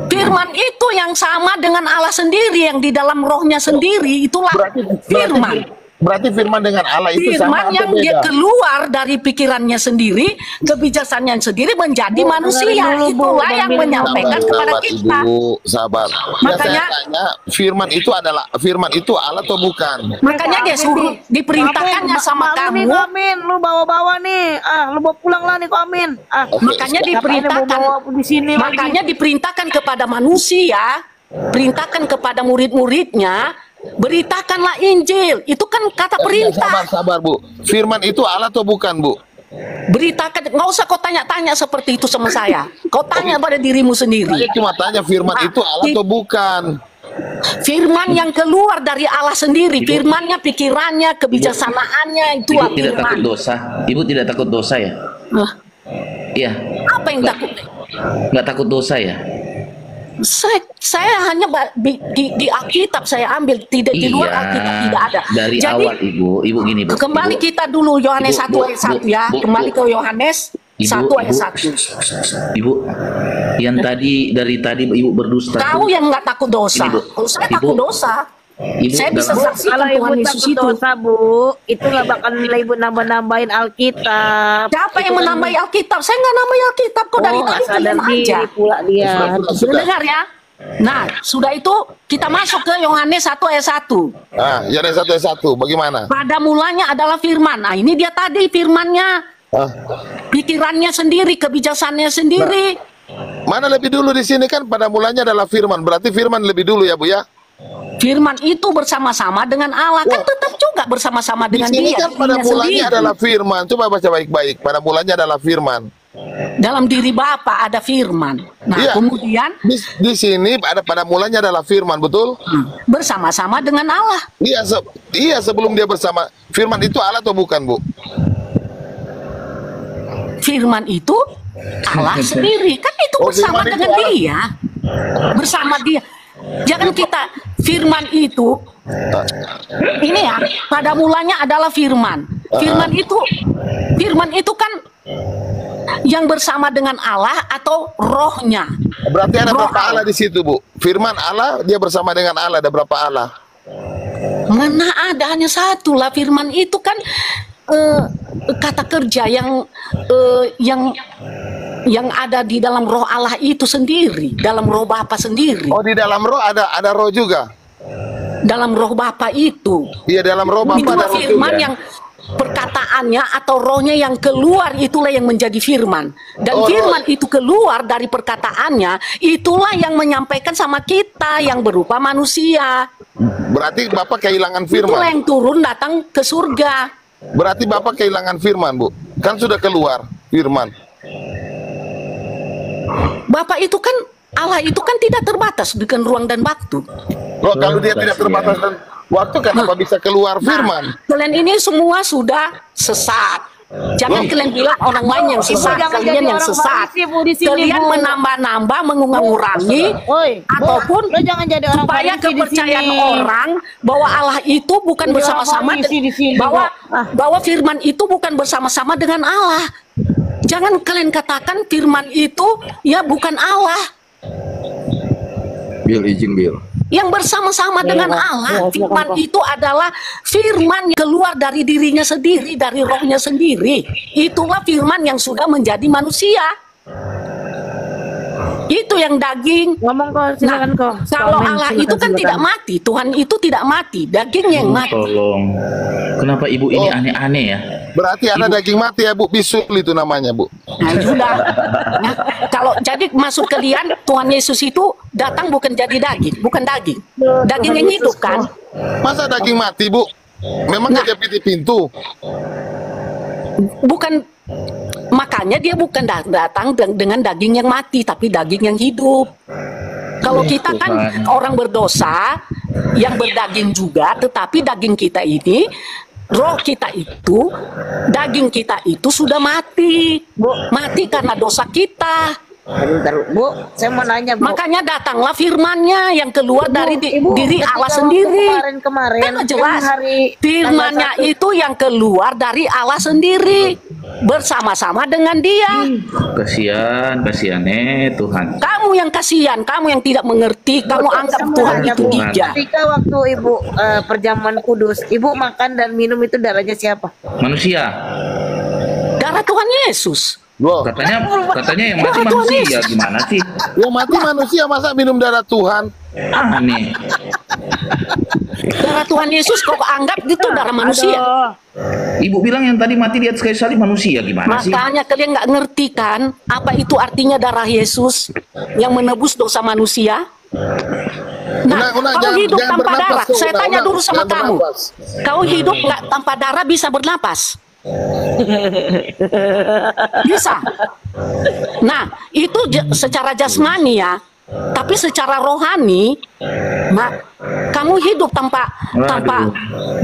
firman itu yang sama dengan Allah sendiri, yang di dalam rohnya sendiri, itulah firman. Berarti firman dengan Allah itu sama Firman atau yang beda? dia keluar dari pikirannya sendiri, kebijaksanaan sendiri menjadi manusia. Itulah yang menyampaikan kepada kita. Ibu, sabar. Makanya- ya, saya tanya, firman itu Allah atau bukan? Makanya dia suruh diperintahkannya sama Amin, kamu. Amin, lu bawa-bawa nih. Lu bawa pulang lah nih kok Amin. Makanya diperintahkan. di sini Makanya diperintahkan kepada manusia, perintahkan kepada murid-muridnya, beritakanlah Injil. Itu kan kata perintah. Sabar Bu. Firman itu Allah atau bukan Bu? Beritakan, nggak usah kau tanya-tanya seperti itu sama saya. Kau tanya pada dirimu sendiri. Saya cuma tanya firman itu Allah atau bukan? Firman yang keluar dari Allah sendiri, firmannya, pikirannya, kebijaksanaannya, itu Ibu tidak firman. takut dosa. Ibu tidak takut dosa ya? Nah, Iya. apa yang takut? Nggak takut dosa ya? Saya hanya di Alkitab saya ambil, tidak di luar Alkitab tidak ada. Dari Jadi awal Ibu gini Bu. kembali Ibu, kita dulu Yohanes 1 Bu, ayat 1 ya. Bu, Kembali Bu. ke Yohanes 1 ayat 1. Ibu, yang dari tadi Ibu berdusta. Kau tuh, yang nggak takut dosa. Ini, Bu. Kalau saya Ibu. takut dosa. Ibu Saya bisa dalam- saksikan Kalau ibu Tuhan Yesus takut itu. dosa bu, itu nggak bakal ibu nambah-nambahin Alkitab. Siapa Itu yang kan- menambahi Alkitab? Saya nggak nambahi Alkitab kok, dari Oh, nggak tadi sadar diam diri aja. pula dia. Sudah dengar ya? Nah, sudah itu kita masuk ke Yohanes 1 ayat 1. Ah, Yohanes 1 ayat 1. Bagaimana? Pada mulanya adalah firman. Nah, ini dia tadi firmannya. Ah, Pikirannya sendiri, kebijaksanaannya sendiri. mana lebih dulu di sini kan pada mulanya adalah firman. Berarti firman lebih dulu ya, Bu ya? Firman itu bersama-sama dengan Allah. Kan tetap juga bersama-sama Di dengan sini dia. kan pada dirinya mulanya sendiri. adalah firman. Coba baca baik-baik. Pada mulanya adalah firman. Dalam diri Bapa ada firman. Nah, Iya. kemudian Di sini ada pada mulanya adalah firman, betul? bersama-sama dengan Allah. Iya, sebelum dia bersama. Firman itu Allah atau bukan, Bu? Firman itu Allah sendiri. Kan itu Oh, bersama firman itu dengan Allah. dia. Bersama dia. Jangan kita firman itu ini ya, pada mulanya adalah firman. Firman itu kan yang bersama dengan Allah atau rohnya. Berarti ada Roh berapa Allah di situ, Bu? Firman Allah, dia bersama dengan Allah. Ada berapa Allah? Mana ada, hanya satu lah. Firman itu kan kata kerja yang ada di dalam roh Allah itu sendiri, dalam roh Bapa sendiri, Oh, di dalam roh ada roh juga. dalam roh Bapa itu. Iya, dalam roh Bapa Itulah ada roh firman juga. yang perkataannya atau rohnya yang keluar, itulah yang menjadi firman. Dan Oh, firman itu keluar dari perkataannya, itulah yang menyampaikan sama kita yang berupa manusia. Berarti Bapak kehilangan Itulah firman. yang turun datang ke surga. Berarti Bapak kehilangan firman, Bu. Kan sudah keluar firman. Bapak itu kan, Allah itu kan tidak terbatas dengan ruang dan waktu. Loh, kalau dia tidak terbatas dan waktu, kenapa bisa keluar firman? Kalian ini semua sudah sesat. Jangan kalian bilang orang lain yang sesat, jangan kalian jadi yang orang sesat. Farisi, Bu, di sini, Kalian Bu. menambah-nambah, mengurangi, Woi, ataupun lo jangan jadi orang supaya Farisi di kepercayaan sini. orang bahwa Allah itu bukan Jadi bersama-sama orang Farisi di sini, bahwa Bu. Ah. bahwa firman itu bukan bersama-sama dengan Allah. Jangan kalian katakan firman itu ya bukan Allah. Bill, izin Bill. Yang bersama-sama dengan Allah, firman itu adalah firman yang keluar dari dirinya sendiri, dari rohnya sendiri. Itulah firman yang sudah menjadi manusia. Itu yang daging. Ngomong kok, silakan kok. Kalau Komen, Allah silakan, itu kan silakan. tidak mati, Tuhan itu tidak mati, dagingnya yang mati. Tolong. Kenapa Ibu ini aneh-aneh ya? Berarti ada daging mati ya, Bu. Bisul itu namanya, Bu. Nah, sudah. Nah, kalau jadi masuk kalian, Tuhan Yesus itu datang bukan jadi daging, bukan daging. Daging yang hidup kan? Masa daging mati, Bu? Memang dia pintu. Bukan, makanya dia bukan datang dengan daging yang mati, tapi daging yang hidup. Kalau kita kan orang berdosa yang berdaging juga, tetapi daging kita ini, roh kita itu, daging kita itu sudah mati. Mati karena dosa kita. Bentar, Bu, saya mau nanya, Bu. Makanya datanglah firmannya yang keluar dari diri ketika Allah waktu sendiri. kemarin-kemarin, Kan jelas yang hari firmannya tanggal 1. itu yang keluar dari Allah sendiri bersama-sama dengan dia. Kasihan Tuhan. Kamu yang kasihan, kamu yang tidak mengerti, kamu anggap Tuhan itu gija. Ketika waktu Ibu perjamuan kudus, Ibu makan dan minum itu darahnya siapa? Manusia. Darah Tuhan Yesus. Loh, Katanya yang mati manusia, gimana sih? yang mati manusia masa minum darah Tuhan? Aneh. Darah Tuhan Yesus kok anggap itu darah manusia. Ibu bilang yang tadi mati di atas kayu salib manusia, gimana sih? Makanya kalian nggak ngerti kan apa itu artinya darah Yesus yang menebus dosa manusia? Nah, kau hidup tanpa darah. Saya tanya dulu sama kamu. Kau hidup nggak tanpa darah bisa bernapas? Bisa. Nah, itu secara jasmani ya. Tapi secara rohani, kamu hidup tanpa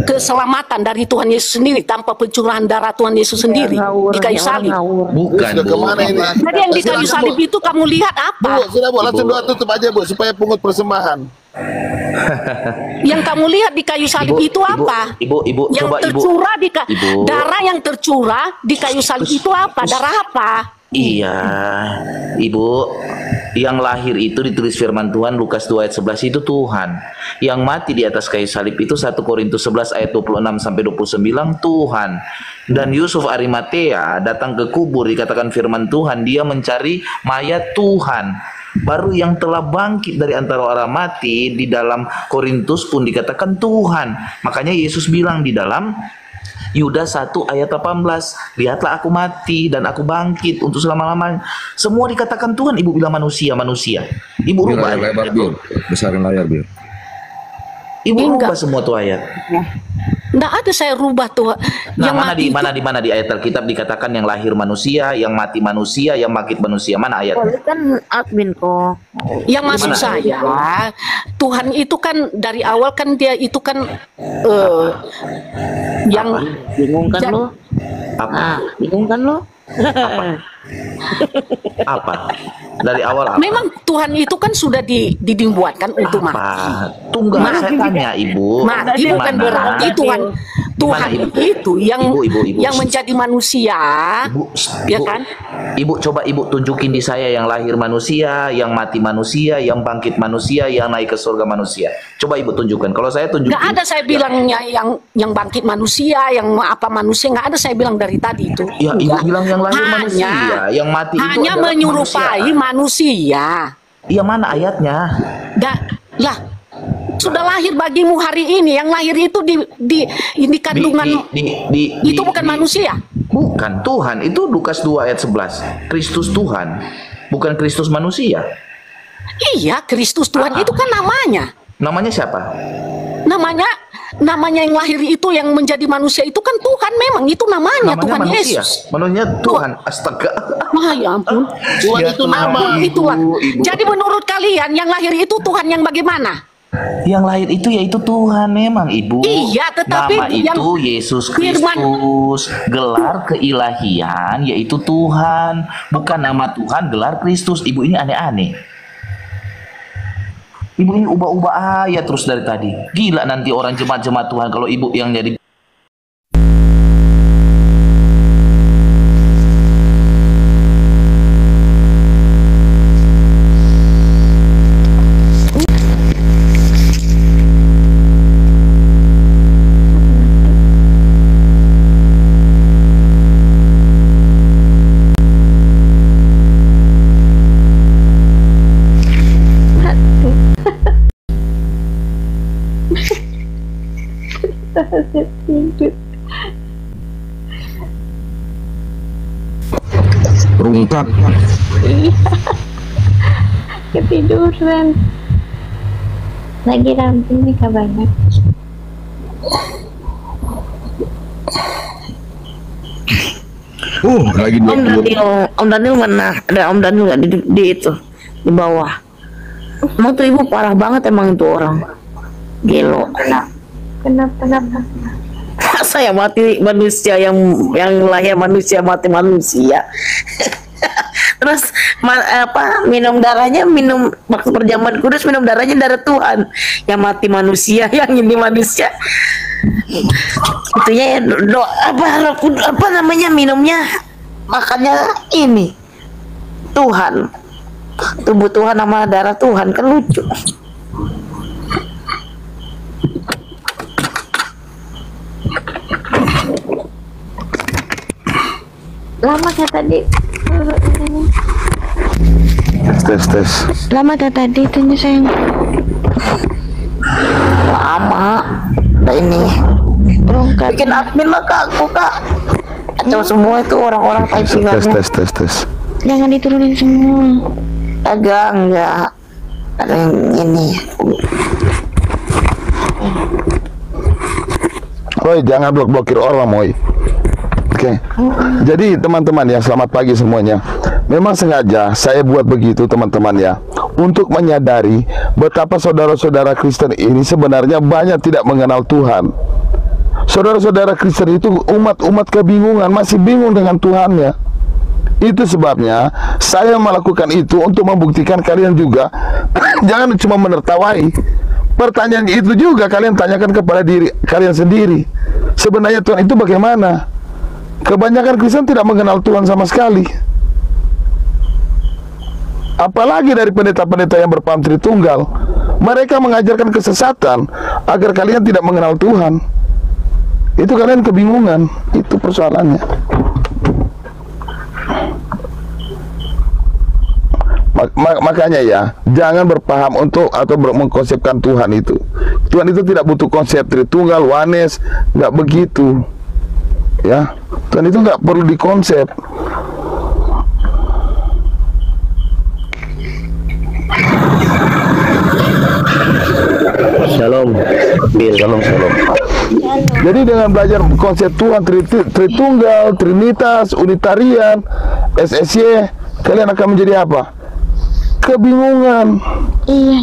keselamatan dari Tuhan Yesus sendiri, tanpa pencurahan darah Tuhan Yesus sendiri di kayu salib. Bukan, Sudah Bu. kemana ini? Jadi yang di kayu salib itu kamu lihat apa? Bu, sudah Bu, langsung doa tutup aja Bu, supaya pungut persembahan. Yang kamu lihat di kayu salib Ibu, itu apa? Ibu, Yang coba Ibu. tercurah Ibu. darah yang tercurah di kayu salib itu apa? Darah apa? Iya, Ibu, yang lahir itu ditulis firman Tuhan Lukas 2 ayat 11 itu Tuhan. Yang mati di atas kayu salib itu 1 Korintus 11 ayat 26 sampai 29 Tuhan. Dan Yusuf Arimatea datang ke kubur, dikatakan firman Tuhan, dia mencari mayat Tuhan. Baru yang telah bangkit dari antara orang mati di dalam Korintus pun dikatakan Tuhan. Makanya Yesus bilang di dalam Yudas 1 ayat 18, lihatlah aku mati dan aku bangkit untuk selama-lamanya. Semua dikatakan Tuhan, Ibu bilang manusia. Ibu rubah ayat. Besarin layar, Bir. Ibu rubah semua tuh ayat. Nggak ada saya rubah tuh. Nah, Yang mana di ayat Alkitab dikatakan yang lahir manusia, yang mati manusia, yang bangkit manusia. Mana ayat? Itu kan admin kok. Yang maksud Gimana? saya, Tuhan itu kan dari awal kan dia itu kan yang Bingung kan Ja- lo? Apa? Bingung kan lo? Apa? Dari awal apa? memang Tuhan itu kan sudah dibuatkan untuk mati. Apa? Tunggal Mati. saya tanya Ibu. Mati Di bukan mana? berarti Tuhan Gimana, Ibu? itu yang Ibu. yang menjadi manusia, Ibu, ya Ibu, kan? Ibu coba Ibu tunjukin di saya yang lahir manusia, yang mati manusia, yang bangkit manusia, yang naik ke surga manusia. Coba Ibu tunjukkan. Kalau saya tunjukin. Nggak ada saya bilangnya yang bangkit manusia, yang apa manusia, nggak ada saya bilang dari tadi itu. Ya, Ibu Nggak. bilang yang lahir manusia, yang mati itu hanya adalah menyerupai manusia. Iya, mana ayatnya? Lah, sudah lahir bagimu hari ini. Yang lahir itu di kandungan itu bukan manusia. Bukan Tuhan. Itu Lukas 2 ayat 11. Kristus Tuhan, bukan Kristus manusia. Iya, Kristus Tuhan itu kan namanya. Namanya siapa? Namanya yang lahir itu yang menjadi manusia itu kan Tuhan, memang itu namanya Tuhan manusia. Yesus. Manusia Tuhan. Astaga. Wah, ya ampun. Tuhan itu nama. Itulah. Ibu. Jadi menurut kalian yang lahir itu Tuhan yang bagaimana? Yang lahir itu yaitu Tuhan memang, Ibu. Iya, tetapi nama yang itu Yesus firman- Kristus. Gelar keilahian yaitu Tuhan, bukan nama Tuhan gelar Kristus. Ibu ini aneh-aneh. Ibu ini ubah-ubah ayat terus dari tadi. Gila nanti orang jemaat-jemaat Tuhan kalau Ibu yang jadi. Rungkat. Iya. Ketiduran. Lagi ramping nih kabarnya. Lagi Om Daniel mana? Ada Om Daniel nggak di itu di bawah? Emang tuh ibu parah banget emang itu orang. Gelo. Kenapa? Masa yang mati manusia yang lahir manusia mati manusia. Terus minum darahnya waktu perjamuan kudus minum darahnya darah Tuhan. Yang mati manusia, yang ini manusia. Itunya ya apa namanya minumnya makannya ini Tuhan, tubuh Tuhan sama darah Tuhan, kan lucu. Lama kayak tadi. Tes. Lama kayak tadi itunya sayang. Lama. Nah ini Berungkat. bikin admin lah kak, aku kak. Atau semua itu orang-orang typingannya. Tes. Jangan diturunin semua. Enggak. Ada yang ini. Oi, jangan blokir orang, Moy. Oke. Jadi teman-teman ya, selamat pagi semuanya. Memang sengaja saya buat begitu teman-teman ya, untuk menyadari betapa saudara-saudara Kristen ini sebenarnya banyak tidak mengenal Tuhan. Saudara-saudara Kristen itu umat-umat kebingungan, masih bingung dengan Tuhannya. Itu sebabnya saya melakukan itu untuk membuktikan kalian juga jangan cuma menertawai. Pertanyaan itu juga kalian tanyakan kepada diri kalian sendiri. Sebenarnya Tuhan itu bagaimana? Kebanyakan Kristen tidak mengenal Tuhan sama sekali. Apalagi dari pendeta-pendeta yang berpaham Tritunggal. Mereka mengajarkan kesesatan agar kalian tidak mengenal Tuhan. Itu kalian kebingungan. Itu persoalannya. Makanya ya, jangan berpaham untuk atau mengkonsepkan Tuhan itu. Tuhan itu tidak butuh konsep Tritunggal, Oneness, nggak begitu. Ya, Tuhan itu nggak perlu dikonsep. Shalom, Bill. Shalom. Jadi dengan belajar konsep Tuhan Tritunggal, Trinitas, Unitarian, SSY, kalian akan menjadi apa? Kebingungan. Iya.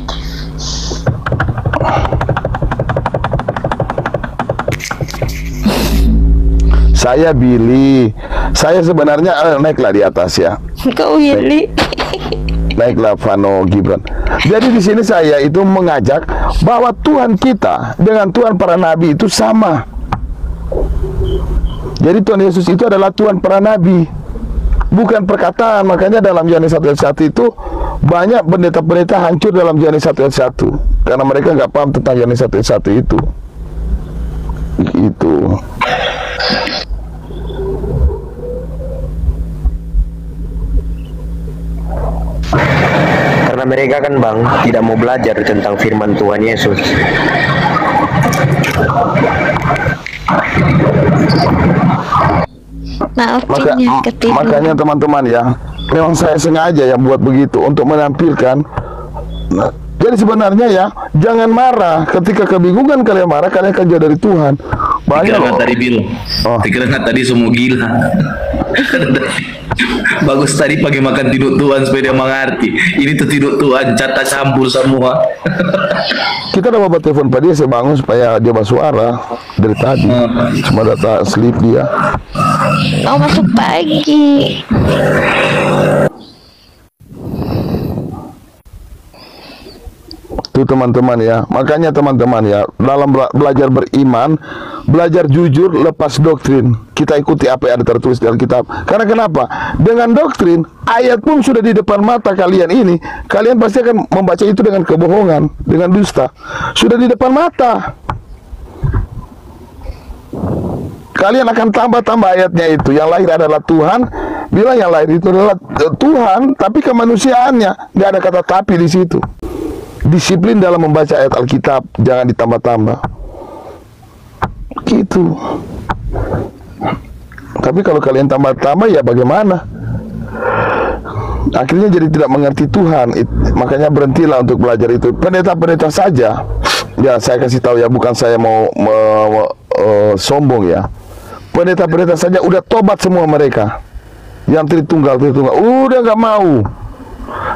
Saya Billy. Saya sebenarnya naiklah di atas ya. Kau Willy. Naiklah Vano Gibran. Jadi di sini saya itu mengajak bahwa Tuhan kita dengan Tuhan para nabi itu sama. Jadi Tuhan Yesus itu adalah Tuhan para nabi, bukan perkataan. Makanya dalam Yohanes 1:1 itu banyak pendeta-pendeta hancur dalam Yohanes 1:1 karena mereka nggak paham tentang Yohanes 1:1 itu. Itu. Karena mereka kan Bang tidak mau belajar tentang firman Tuhan Yesus. Makanya teman-teman ya, memang saya sengaja yang buat begitu untuk menampilkan. Nah, jadi sebenarnya ya, jangan marah. Ketika kebingungan kalian marah, kalian akan jauh dari Tuhan. Banyak Pikiran tadi Bill. Pikiran tadi semua gila. Bagus tadi pagi makan tidur Tuhan supaya dia mengerti. Ini tuh tidur Tuhan, catat campur semua. Kita udah bawa telepon Pak dia, saya bangun supaya dia bersuara dari tadi. Cuma data sleep dia. Mau masuk pagi. Itu teman-teman ya. Makanya teman-teman ya, dalam belajar beriman, belajar jujur lepas doktrin. Kita ikuti apa yang ada tertulis dalam kitab. Karena kenapa? Dengan doktrin, ayat pun sudah di depan mata kalian ini, kalian pasti akan membaca itu dengan kebohongan, dengan dusta. Sudah di depan mata. Kalian akan tambah-tambah ayatnya itu. Yang lahir adalah Tuhan. Bilang yang lahir itu adalah Tuhan, tapi kemanusiaannya. Nggak ada kata tapi di situ. Disiplin dalam membaca ayat Alkitab, jangan ditambah-tambah. Gitu. Tapi kalau kalian tambah-tambah ya bagaimana? Akhirnya jadi tidak mengerti Tuhan. Makanya berhentilah untuk belajar itu. Pendeta-pendeta saja. Ya saya kasih tahu ya, bukan saya mau sombong ya. Pendeta-pendeta saja udah tobat semua mereka. Yang Tritunggal udah nggak mau.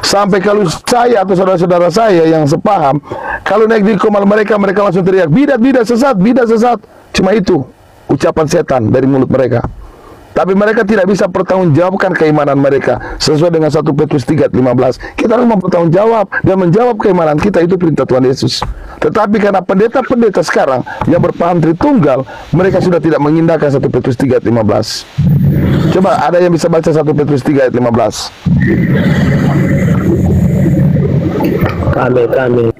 Sampai kalau saya atau saudara-saudara saya yang sepaham, kalau naik di komal mereka langsung teriak, bidat sesat, bidat sesat. Cuma itu ucapan setan dari mulut mereka. Tapi mereka tidak bisa pertanggungjawabkan keimanan mereka sesuai dengan 1 Petrus 3:15. Kita harus mempertanggungjawab dan menjawab keimanan kita, itu perintah Tuhan Yesus. Tetapi karena pendeta-pendeta sekarang yang berpaham Tritunggal, mereka sudah tidak mengindahkan 1 Petrus 3:15. Coba ada yang bisa baca 1 Petrus 3:15? Kami.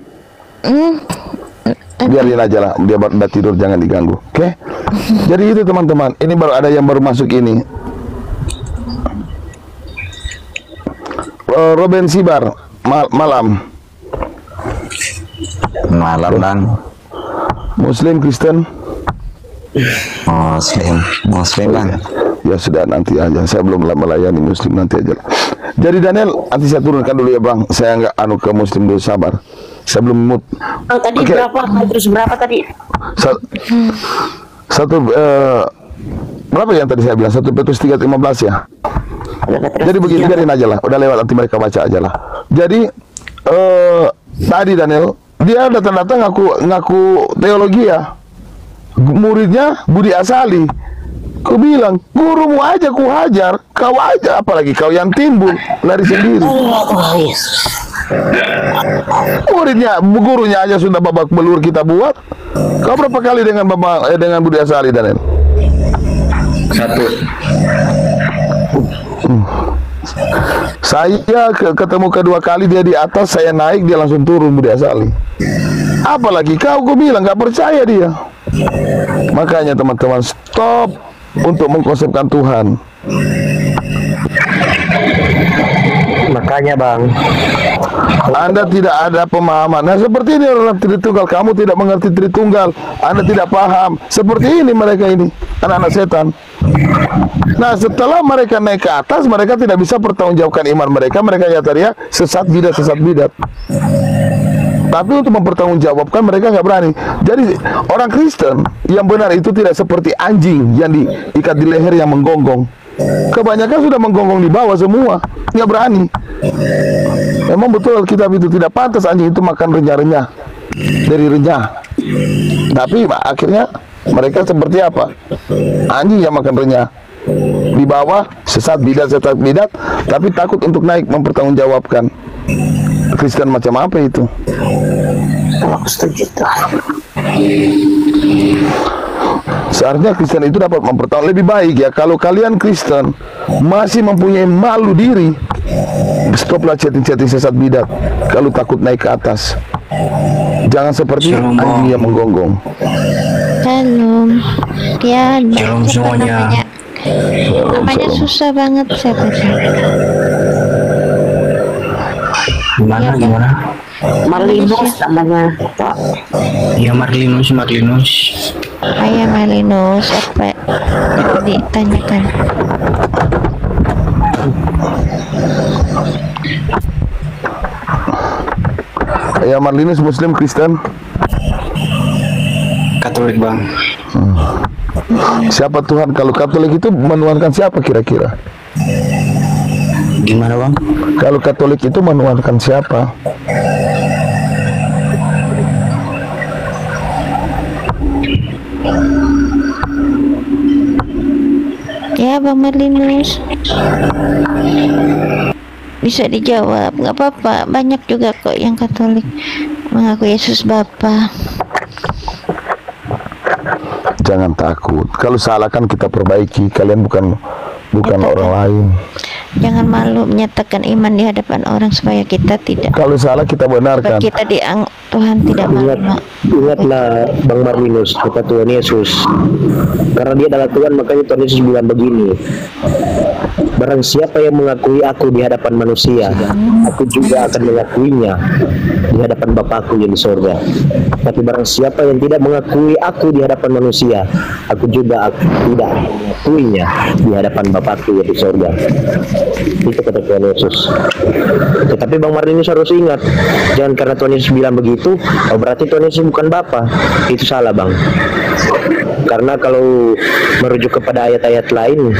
Biarin aja lah, dia udah tidur, jangan diganggu. Oke? Jadi itu teman-teman, ini baru ada yang baru masuk ini. Robin Sibar, malam. Malam Bang. Muslim, Kristen? Muslim Bang. Ya sudah, nanti aja. Saya belum melayani Muslim, nanti aja. Jadi Daniel, nanti saya turunkan dulu ya Bang. Saya nggak ke Muslim dulu, sabar. Saya belum mood. Tadi berapa? Terus berapa tadi? Berapa yang tadi saya bilang? 1 Petrus 3:15 ya. Jadi begitu, biarin aja lah. Udah lewat, nanti mereka baca aja lah. Jadi tadi Daniel, dia datang-datang ngaku teologi ya. Muridnya Budi Asali. Ku bilang, gurumu aja ku hajar, kau aja, apalagi kau yang timbul, lari sendiri. Gurunya aja sudah babak belur kita buat. Kau berapa kali dengan dengan Budi Asali, Daniel? 1. Saya ketemu kedua kali dia di atas, saya naik, dia langsung turun Budi Asali. Apalagi kau, gue bilang gak percaya dia. Makanya teman-teman, stop untuk mengkonsepkan Tuhan. Makanya Bang, Anda tidak ada pemahaman. Nah seperti ini orang Tritunggal, kamu tidak mengerti Tritunggal, Anda tidak paham. Seperti ini mereka ini, anak-anak setan. Nah setelah mereka naik ke atas, mereka tidak bisa pertanggungjawabkan iman mereka. Mereka nyata dia sesat bidat. Tapi untuk mempertanggungjawabkan mereka nggak berani. Jadi orang Kristen yang benar itu tidak seperti anjing yang diikat di leher yang menggonggong. Kebanyakan sudah menggonggong di bawah semua, nggak berani. Memang betul Alkitab itu tidak pantas anjing itu makan renyah-renyah dari renyah. Tapi akhirnya mereka seperti apa? Anjing yang makan renyah di bawah, sesat bidat, tapi takut untuk naik mempertanggungjawabkan. Kristen macam apa itu? Aku setuju tuh. Seharusnya Kristen itu dapat mempertahankan. Lebih baik ya kalau kalian Kristen masih mempunyai malu diri, stoplah chatting sesat bidat. Kalau takut naik ke atas, jangan seperti anjing yang menggonggong. Shalom. Dia Shalom semuanya. namanya susah banget saya baca. Gimana? Marlinus namanya. Ya Marlinus. Ayah Marlinus apa ditanyakan? Ya Marlinus Muslim Kristen? Katolik Bang. Siapa Tuhan? Kalau Katolik itu menuhankan siapa kira-kira? Gimana Bang? Kalau Katolik itu menuhankan siapa? Ya Bang Marlinus, bisa dijawab, nggak apa-apa. Banyak juga kok yang Katolik mengaku Yesus Bapa. Jangan takut. Kalau salah kan kita perbaiki. Kalian bukan orang lain. Jangan malu menyatakan iman di hadapan orang supaya kita tidak. Kalau salah kita benarkan. Kita Tuhan tidak malu. Ingatlah Bang Marlinus kata Tuhan Yesus, karena dia adalah Tuhan makanya Tuhan Yesus bilang begini, barang siapa yang mengakui aku di hadapan manusia, aku juga akan mengakuinya di hadapan Bapakku yang di sorga. Tapi barang siapa yang tidak mengakui aku di hadapan manusia, aku juga tidak mengakuinya di hadapan Bapakku yang di sorga. Itu kata Tuhan Yesus. Tetapi Bang Marlinus harus ingat, jangan karena Tuhan Yesus bilang begitu, oh berarti Tuhan Yesus bukan Bapa. Itu salah Bang. Karena kalau merujuk kepada ayat-ayat lain,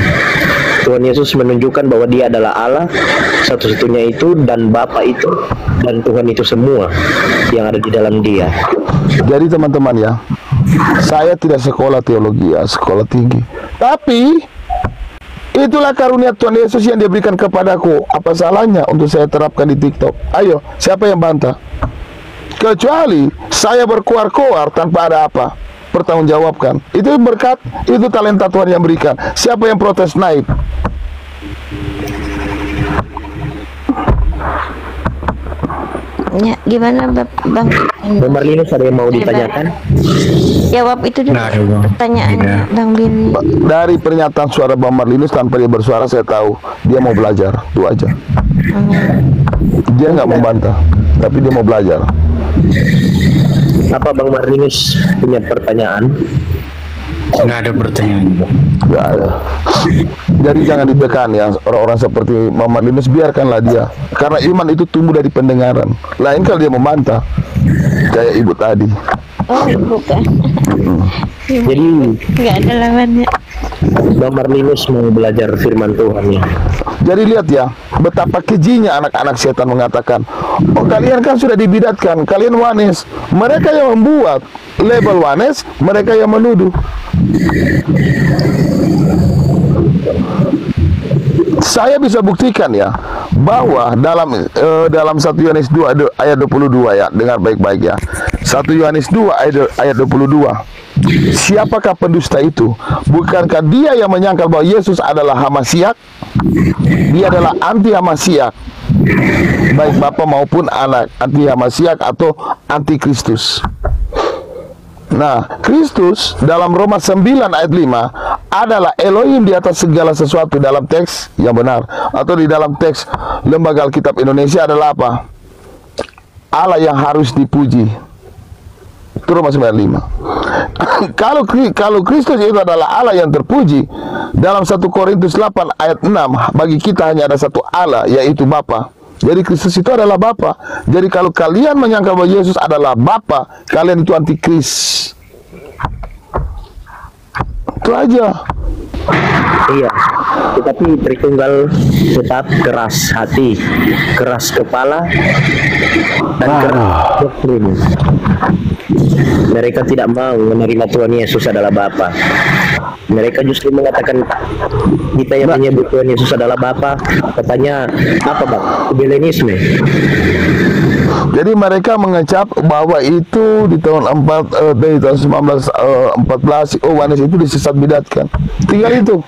Tuhan Yesus menunjukkan bahwa dia adalah Allah satu-satunya itu, dan Bapa itu, dan Tuhan itu semua yang ada di dalam dia. Jadi teman-teman ya, saya tidak sekolah teologi ya, sekolah tinggi. Tapi itulah karunia Tuhan Yesus yang dia berikan kepadaku. Apa salahnya untuk saya terapkan di TikTok? Ayo, siapa yang bantah? Kecuali saya berkoar-koar tanpa ada apa, pertanggungjawabkan. Itu berkat, itu talenta Tuhan yang berikan. Siapa yang protes naik? Ya, gimana Bang? Bang Marlinus ada yang mau ditanyakan? Jawab itu dulu pertanyaan Bang Billy. Dari pernyataan suara Bang Marlinus tanpa dia bersuara, saya tahu dia mau belajar. Itu aja. Dia nggak membantah, tapi dia mau belajar. Apa Bang Marlinus punya pertanyaan? Nggak ada pertanyaan. Nggak ada. Jadi jangan ditekan ya orang-orang seperti Bang Marlinus, biarkanlah dia. Karena iman itu tumbuh dari pendengaran. Lain kalau dia membantah, kayak ibu tadi. Oh, bukan. Jadi Nggak ada lawannya. Bang Marlinus mau belajar firman Tuhan ya. Jadi lihat ya, betapa kejinya anak-anak setan mengatakan, oh kalian kan sudah dibidatkan, kalian wanes. Mereka yang membuat label wanes, mereka yang menuduh. Saya bisa buktikan ya, bahwa dalam 1 Yohanes 2 ayat 22 ya, dengar baik-baik ya. 1 Yohanes 2 ayat 22. Siapakah pendusta itu? Bukankah dia yang menyangkal bahwa Yesus adalah Hamasiak? Dia adalah anti Hamasiak, baik Bapa maupun Anak, anti Hamasiak atau anti Kristus. Nah, Kristus dalam Roma 9 ayat 5 adalah Elohim di atas segala sesuatu dalam teks yang benar, atau di dalam teks Lembaga Alkitab Indonesia adalah apa? Allah yang harus dipuji. Itu Roma 9 ayat 5. Kalau Kristus itu adalah Allah yang terpuji, dalam 1 Korintus 8 ayat 6, bagi kita hanya ada satu Allah, yaitu Bapa. Jadi Kristus itu adalah Bapa. Jadi kalau kalian menyangka bahwa Yesus adalah Bapa, kalian itu antikris. Itu aja. Iya, tetapi Tritunggal tetap keras hati, keras kepala, dan keras doktrin. Mereka tidak mau menerima Tuhan Yesus adalah Bapa. Mereka justru mengatakan kita yang menyebut Tuhan Yesus adalah Bapa, katanya apa bang? Belenisme. Jadi mereka mengecap bahwa itu di tahun 1914 Yohanes itu disesat bidatkan. Tinggal itu.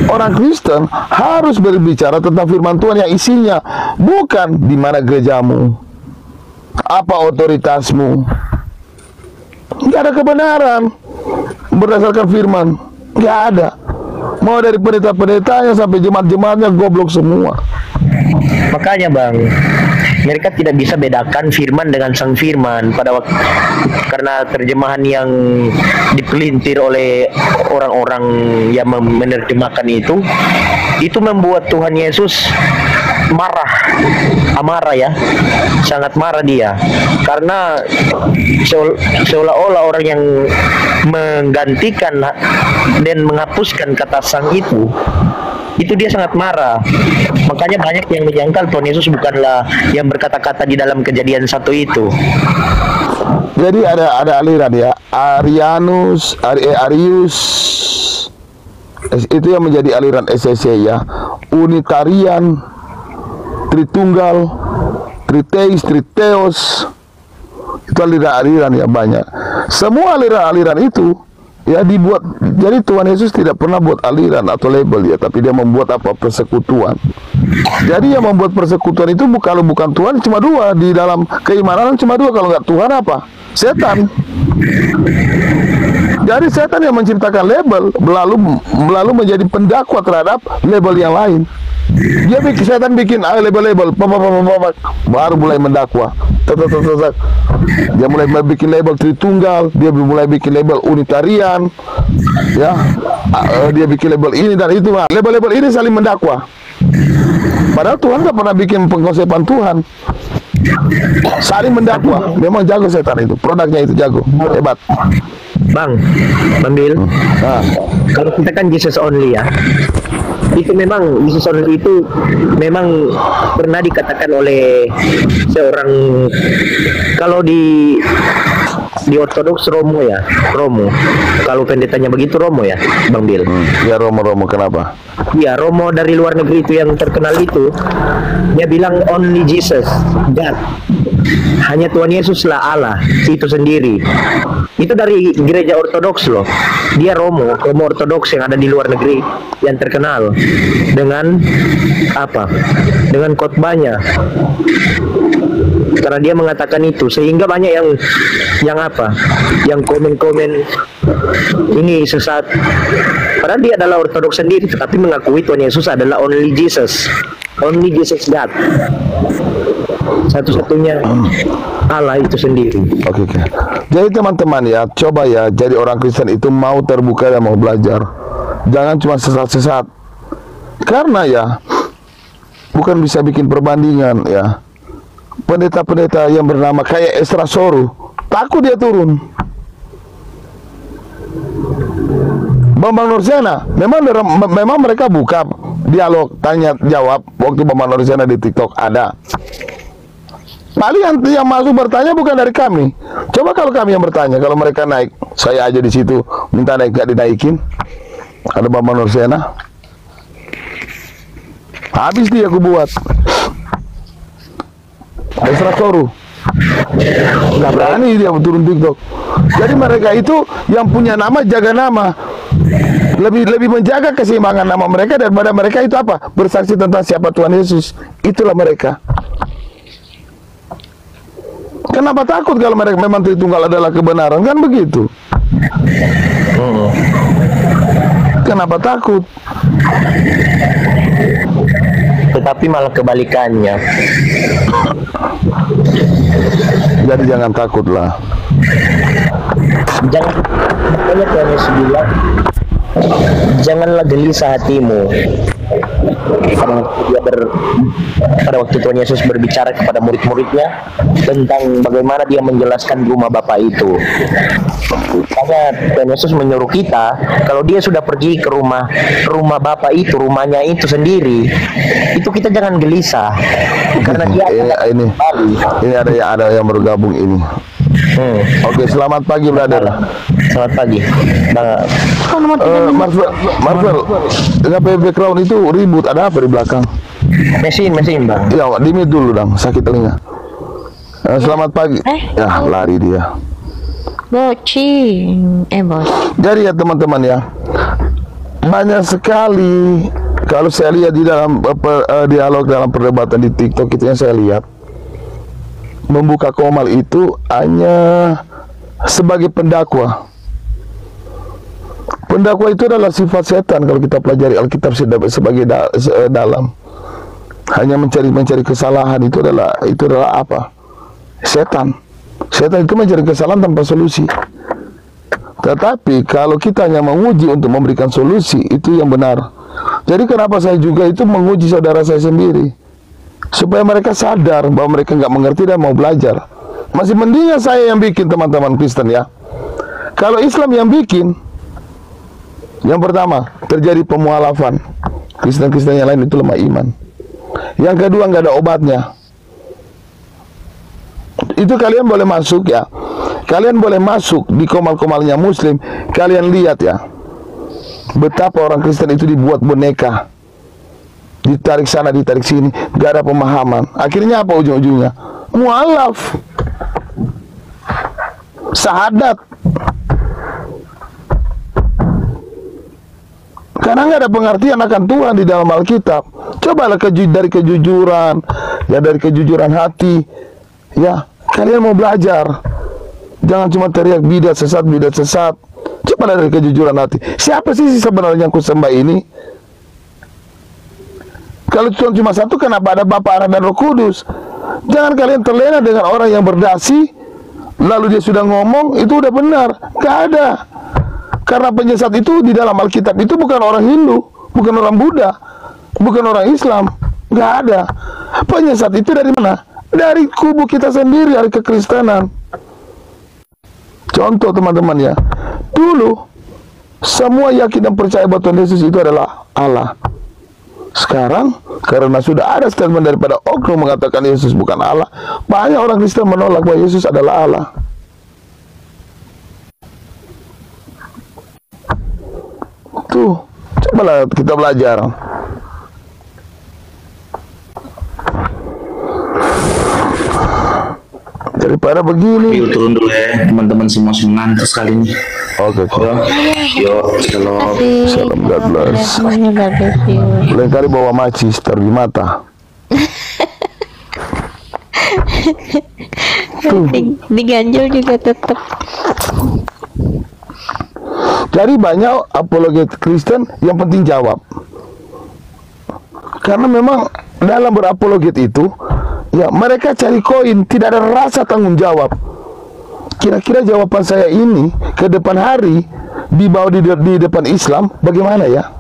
Orang Kristen harus berbicara tentang firman Tuhan yang isinya bukan di mana gerejamu, apa otoritasmu. Nggak ada kebenaran berdasarkan firman, nggak ada. Mau dari pendeta-pendetanya sampai jemaat-jemaatnya goblok semua. Makanya bang, mereka tidak bisa bedakan firman dengan sang firman pada waktu, karena terjemahan yang dipelintir oleh orang-orang yang menerjemahkan itu membuat Tuhan Yesus marah, amarah ya, sangat marah dia, karena seolah-olah orang yang menggantikan dan menghapuskan kata sang itu dia sangat marah. Makanya banyak yang menyangkal Tuhan Yesus bukanlah yang berkata-kata di dalam Kejadian 1 itu. Jadi ada aliran ya, Arius itu yang menjadi aliran SSC ya, Unitarian, Tritunggal, Triteis, Triteos, itu aliran-aliran ya banyak. Semua aliran-aliran itu ya dibuat. Jadi Tuhan Yesus tidak pernah buat aliran atau label ya, tapi dia membuat apa? Persekutuan. Jadi yang membuat persekutuan itu kalau bukan Tuhan cuma dua, di dalam keimanan cuma dua, kalau nggak Tuhan apa? Setan. Jadi setan yang menciptakan label lalu menjadi pendakwa terhadap label yang lain. Setan bikin label-label, baru mulai mendakwa. Dia mulai bikin label Tritunggal, dia mulai bikin label Unitarian, ya, dia bikin label ini dan itu. Label-label ini saling mendakwa. Padahal Tuhan nggak pernah bikin pengkonsepan Tuhan. Saling mendakwa. Memang jago setan itu, produknya itu jago, hebat. Bang Bill, kalau kita kan Jesus only ya, itu memang Jesus only itu memang pernah dikatakan oleh seorang, kalau di Ortodoks Romo ya, kalau pendetanya begitu Romo ya, Bang Bill. Ya Romo, kenapa? Ya Romo dari luar negeri itu yang terkenal itu, dia bilang only Jesus God, hanya Tuhan Yesuslah Allah itu sendiri. Itu dari gereja Ortodoks loh. Dia Romo Ortodoks yang ada di luar negeri yang terkenal dengan apa? Dengan khotbahnya. Karena dia mengatakan itu, sehingga banyak yang apa? Yang komen-komen ini sesat. Padahal dia adalah Ortodoks sendiri, tetapi mengakui Tuhan Yesus adalah only Jesus God, satu-satunya Allah itu sendiri. Oke. Jadi teman-teman ya, coba ya jadi orang Kristen itu mau terbuka dan mau belajar. Jangan cuma sesat-sesat. Karena ya bukan bisa bikin perbandingan ya. Pendeta-pendeta yang bernama kayak Esra Soru, takut dia turun. Bambang Nursena, memang mereka buka dialog tanya jawab waktu Bambang Nursena di TikTok ada. Paling yang masuk bertanya bukan dari kami. Coba kalau kami yang bertanya, kalau mereka naik, saya aja di situ minta naik gak dinaikin. Ada Bambang Nursena, habis dia aku buat. Esra Soru, nggak berani dia turun TikTok. Jadi mereka itu yang punya nama jaga nama. Lebih menjaga keseimbangan nama mereka daripada mereka itu apa? Bersaksi tentang siapa Tuhan Yesus. Itulah mereka. Kenapa takut kalau mereka memang Tritunggal adalah kebenaran? Kan begitu. Kenapa takut? Tetapi malah kebalikannya. Jadi jangan takutlah. Jangan, makanya Tuhan Yesus bilang, janganlah gelisah hatimu. Pada waktu Tuhan Yesus berbicara kepada murid-muridnya tentang bagaimana dia menjelaskan rumah Bapa itu. Karena Tuhan Yesus menyuruh kita, kalau dia sudah pergi ke rumah Bapa itu, rumahnya itu sendiri, itu kita jangan gelisah. Karena dia ini ada yang bergabung ini. Oke, selamat pagi, brother. Selamat pagi. Marvel, background itu ribut, ada apa di belakang? Mesin, Bang. Ya, dimit dulu, dong, sakit telinga. Selamat pagi. Ya, lari dia. Bos. Jadi ya teman-teman ya, banyak sekali kalau saya lihat di dalam dialog dalam perdebatan di TikTok itu yang saya lihat, membuka komal itu hanya sebagai pendakwa. Pendakwa itu adalah sifat setan kalau kita pelajari Alkitab sebagai dalam. Hanya mencari kesalahan itu adalah apa? Setan. Setan itu mencari kesalahan tanpa solusi. Tetapi kalau kita hanya menguji untuk memberikan solusi, itu yang benar. Jadi kenapa saya juga itu menguji saudara saya sendiri, supaya mereka sadar bahwa mereka nggak mengerti dan mau belajar. Masih mendingan saya yang bikin, teman-teman Kristen ya. Kalau Islam yang bikin, yang pertama terjadi pemualafan. Kristen-Kristen yang lain itu lemah iman. Yang kedua nggak ada obatnya. Itu kalian boleh masuk ya. Kalian boleh masuk di komal-komalnya Muslim. Kalian lihat ya, betapa orang Kristen itu dibuat boneka, ditarik sana, ditarik sini, gak ada pemahaman. Akhirnya apa ujung-ujungnya? Mualaf, sahadat. Karena nggak ada pengertian akan Tuhan di dalam Alkitab. Cobalah dari kejujuran, ya dari kejujuran hati, ya kalian mau belajar. Jangan cuma teriak bidat sesat. Cobalah dari kejujuran hati. Siapa sih sebenarnya yang kusembah ini? Kalau Tuhan cuma satu, kenapa ada Bapa, Anak, dan Roh Kudus? Jangan kalian terlena dengan orang yang berdasi, lalu dia sudah ngomong, itu udah benar. Gak ada. Karena penyesat itu di dalam Alkitab itu bukan orang Hindu, bukan orang Buddha, bukan orang Islam. Gak ada. Penyesat itu dari mana? Dari kubu kita sendiri, dari kekristenan. Contoh teman-teman ya, dulu semua yakin dan percaya bahwa Tuhan Yesus itu adalah Allah. Sekarang karena sudah ada statement daripada oknum mengatakan Yesus bukan Allah, banyak orang Kristen menolak bahwa Yesus adalah Allah. Tuh, cobalah kita belajar. Daripada begini. Yuk turun dulu ya, teman-teman semua ngantuk sekali nih. Oke. Yuk, salam God bless. Lain kali bawa macis taruh di mata. Diganjel juga tetap. Jadi banyak apologet Kristen yang penting jawab. Karena memang dalam berapologet itu, ya mereka cari koin, tidak ada rasa tanggung jawab. Kira-kira jawaban saya ini ke depan hari dibawa di depan Islam bagaimana ya?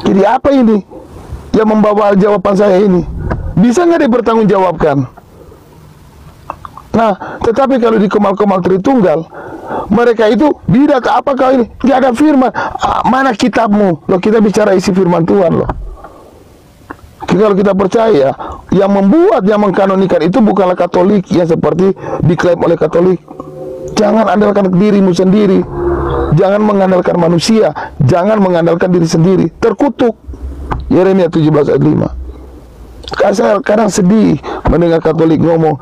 Jadi apa ini yang membawa jawaban saya ini? Bisa nggak dipertanggungjawabkan? Nah, tetapi kalau di Kemal-Kemal Tritunggal, mereka itu bidat apa kau ini? Tidak ada firman. Mana kitabmu? Loh, kita bicara isi firman Tuhan loh. Kalau kita percaya, yang membuat, yang mengkanonikan itu bukanlah Katolik yang seperti diklaim oleh Katolik. Jangan andalkan dirimu sendiri. Jangan mengandalkan manusia. Jangan mengandalkan diri sendiri. Terkutuk. Yeremia 17 ayat 5. Saya kadang sedih mendengar Katolik ngomong,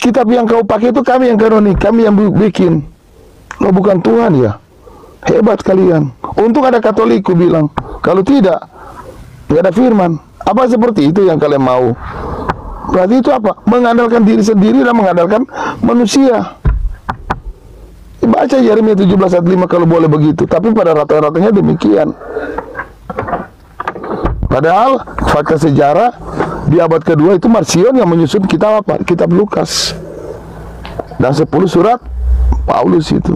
kitab yang kau pakai itu kami yang kanonik, kami yang bikin. Lo bukan Tuhan ya? Hebat kalian. Untung ada Katolik, ku bilang. Kalau tidak, tidak ada firman. Apa seperti itu yang kalian mau? Berarti itu apa? Mengandalkan diri sendiri dan mengandalkan manusia. Baca Yeremia 17 ayat 5 kalau boleh begitu. Tapi pada rata-ratanya demikian. Padahal fakta sejarah di abad kedua itu Marcion yang menyusun kitab apa? Kitab Lukas. Dan 10 surat Paulus itu.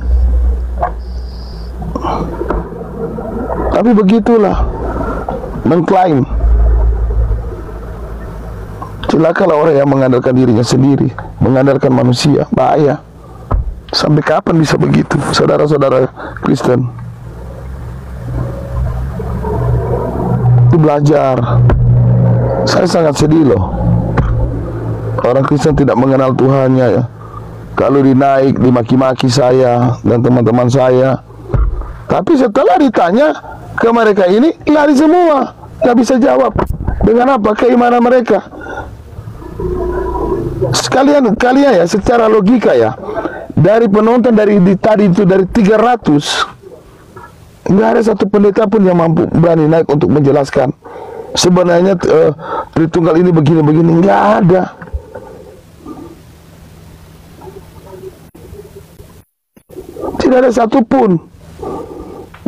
Tapi begitulah mengklaim. Celakalah orang yang mengandalkan dirinya sendiri, mengandalkan manusia. Bahaya. Sampai kapan bisa begitu, saudara-saudara Kristen? Itu belajar. Saya sangat sedih loh. Orang Kristen tidak mengenal Tuhannya ya. Kalau dinaik, dimaki-maki saya dan teman-teman saya. Tapi setelah ditanya ke mereka ini, lari semua. Gak bisa jawab. Dengan apa? Keimanan mereka. Kalian ya, secara logika ya, dari penonton dari tadi itu dari 300, nggak ada satu pendeta pun yang mampu berani naik untuk menjelaskan sebenarnya Tritunggal ini begini-begini. Nggak ada. Tidak ada satupun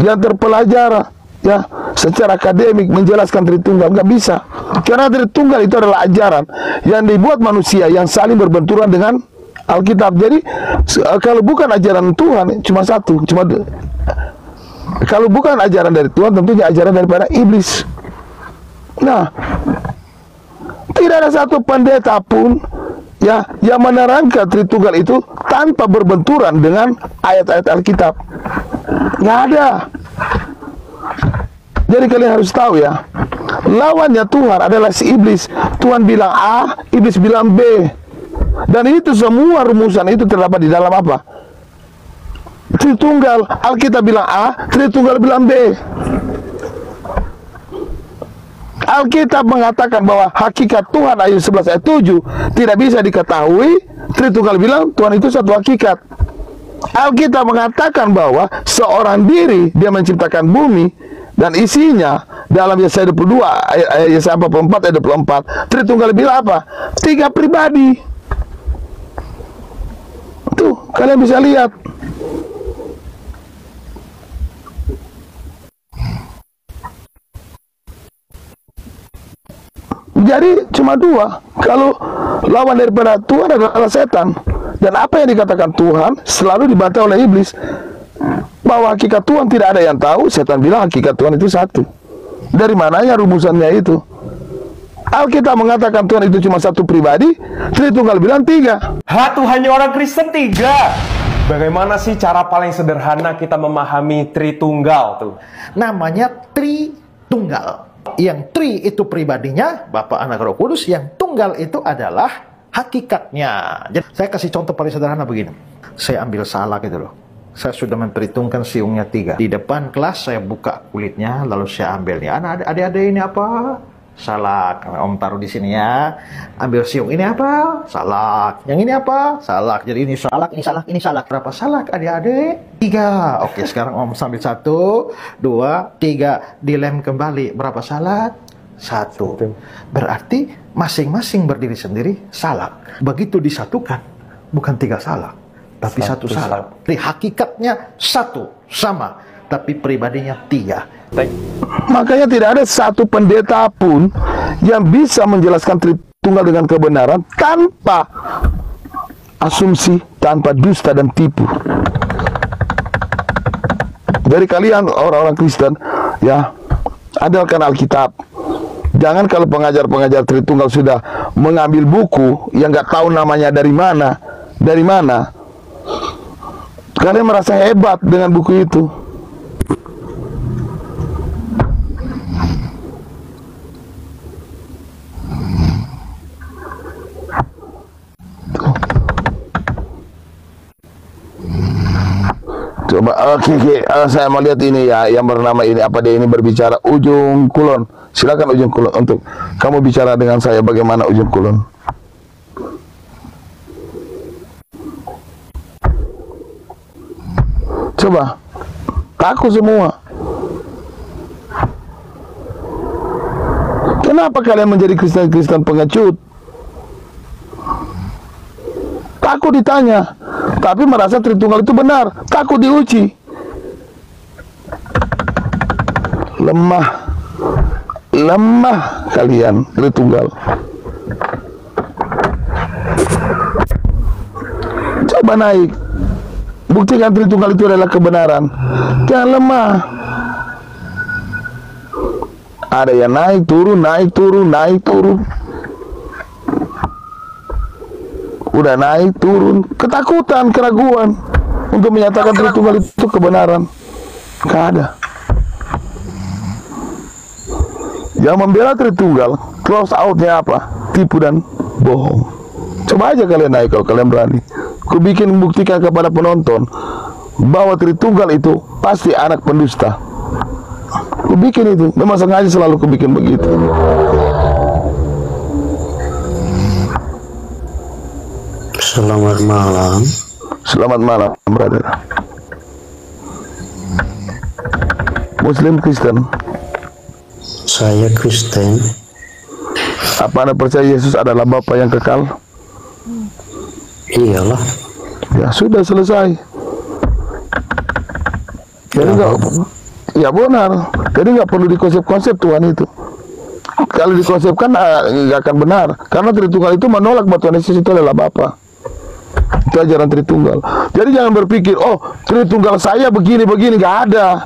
yang terpelajar ya secara akademik menjelaskan Tritunggal. Nggak bisa. Karena Tritunggal itu adalah ajaran yang dibuat manusia yang saling berbenturan dengan Alkitab. Jadi kalau bukan ajaran Tuhan, cuma satu, kalau bukan ajaran dari Tuhan, tentunya ajaran daripada iblis. Nah, tidak ada satu pendeta pun ya yang menerangkan Tritunggal itu tanpa berbenturan dengan ayat-ayat Alkitab. Nggak ada. Jadi kalian harus tahu ya, lawannya Tuhan adalah si iblis. Tuhan bilang A, iblis bilang B. Dan itu semua rumusan itu terdapat di dalam apa? Tritunggal. Alkitab bilang A, Tritunggal bilang B. Alkitab mengatakan bahwa hakikat Tuhan ayat 11 ayat 7 tidak bisa diketahui. Tritunggal bilang Tuhan itu satu hakikat. Alkitab mengatakan bahwa seorang diri dia menciptakan bumi dan isinya dalam Yesaya 22 Yesaya 44 ayat 24. Tritunggal bilang apa? 3 pribadi. Tuh, kalian bisa lihat. Jadi cuma 2. Kalau lawan daripada Tuhan adalah setan. Dan apa yang dikatakan Tuhan selalu dibantah oleh iblis. Bahwa hakikat Tuhan tidak ada yang tahu. Setan bilang hakikat Tuhan itu satu. Dari mananya rumusannya itu? Alkitab mengatakan Tuhan itu cuma satu pribadi. Tritunggal bilang 3. Tuhannya orang Kristen 3. Bagaimana sih cara paling sederhana kita memahami Tritunggal tuh? Namanya Tritunggal. Yang Tri itu pribadinya Bapa, Anak, Roh Kudus. Yang Tunggal itu adalah hakikatnya. Jadi saya kasih contoh paling sederhana begini. Saya ambil salak gitu loh. Saya sudah memperhitungkan siungnya 3. Di depan kelas saya buka kulitnya, lalu saya ambilnya. Adik-adik ini apa? Salak. Om taruh di sini ya. Ambil siung ini apa? Salak. Yang ini apa? Salak. Jadi ini salak, ini salak, ini salak. Berapa salak adik-adik? 3. Oke, sekarang Om sambil 1, 2, 3. Dilem kembali. Berapa salak? 1. Berarti masing-masing berdiri sendiri salak. Begitu disatukan, bukan 3 salak, tapi 1 salak. Jadi hakikatnya 1 sama, tapi pribadinya 3. Makanya tidak ada satu pendeta pun yang bisa menjelaskan Tritunggal dengan kebenaran tanpa asumsi, tanpa dusta dan tipu. Dari kalian orang-orang Kristen ya, andalkan Alkitab. Jangan kalau pengajar-pengajar Tritunggal sudah mengambil buku yang nggak tahu namanya dari mana, Dari mana? Kalian merasa hebat dengan buku itu. Coba, oke, saya mau lihat ini ya, yang bernama ini, apa dia ini berbicara Ujung Kulon. Silakan Ujung Kulon untuk kamu bicara dengan saya bagaimana Ujung Kulon. Coba, takut semua. Kenapa kalian menjadi Kristen-Kristen pengecut? Takut ditanya, tapi merasa Tritunggal itu benar. Takut diuji. Lemah kalian Tritunggal. Coba naik, buktikan Tritunggal itu adalah kebenaran. Jangan lemah. Ada yang naik turun. Udah naik turun, ketakutan, keraguan untuk menyatakan Tritunggal itu kebenaran. Gak ada. Yang membela Tritunggal, close outnya apa? Tipu dan bohong. Coba aja kalian naik kalau kalian berani. Ku bikin buktikan kepada penonton bahwa Tritunggal itu pasti anak pendusta. Ku bikin itu, memang sengaja selalu ku bikin begitu. Selamat malam. Selamat malam, brother. Muslim Kristen. Saya Kristen. Apa Anda percaya Yesus adalah Bapa yang kekal? Iyalah. Ya sudah, selesai. Jadi enggak, ya benar. Jadi nggak perlu dikonsep-konsep Tuhan itu. Kalau dikonsepkan nggak akan benar. Karena Tritunggal itu menolak bahwa Tuhan Yesus itu adalah Bapa. Itu ajaran Tritunggal. Jadi jangan berpikir, oh Tritunggal saya begini-begini, nggak ada.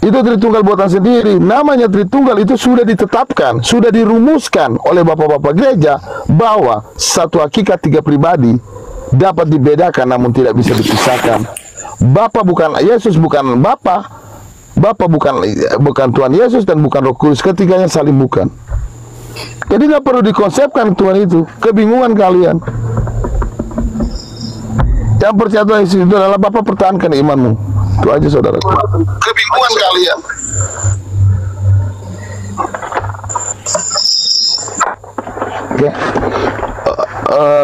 Itu Tritunggal buatan sendiri. Namanya Tritunggal itu sudah ditetapkan, sudah dirumuskan oleh bapak-bapak gereja bahwa satu hakikat tiga pribadi dapat dibedakan namun tidak bisa dipisahkan. Bapa bukan Yesus, bukan Bapa. Bapa bukan Tuhan Yesus dan bukan Roh Kudus. Ketiganya saling bukan. Jadi nggak perlu dikonsepkan Tuhan itu. Kebingungan kalian. Yang percaya Tuhan Yesus itu adalah Bapa, pertahankan imanmu. Itu aja saudaraku. Kebingungan kalian. Oke.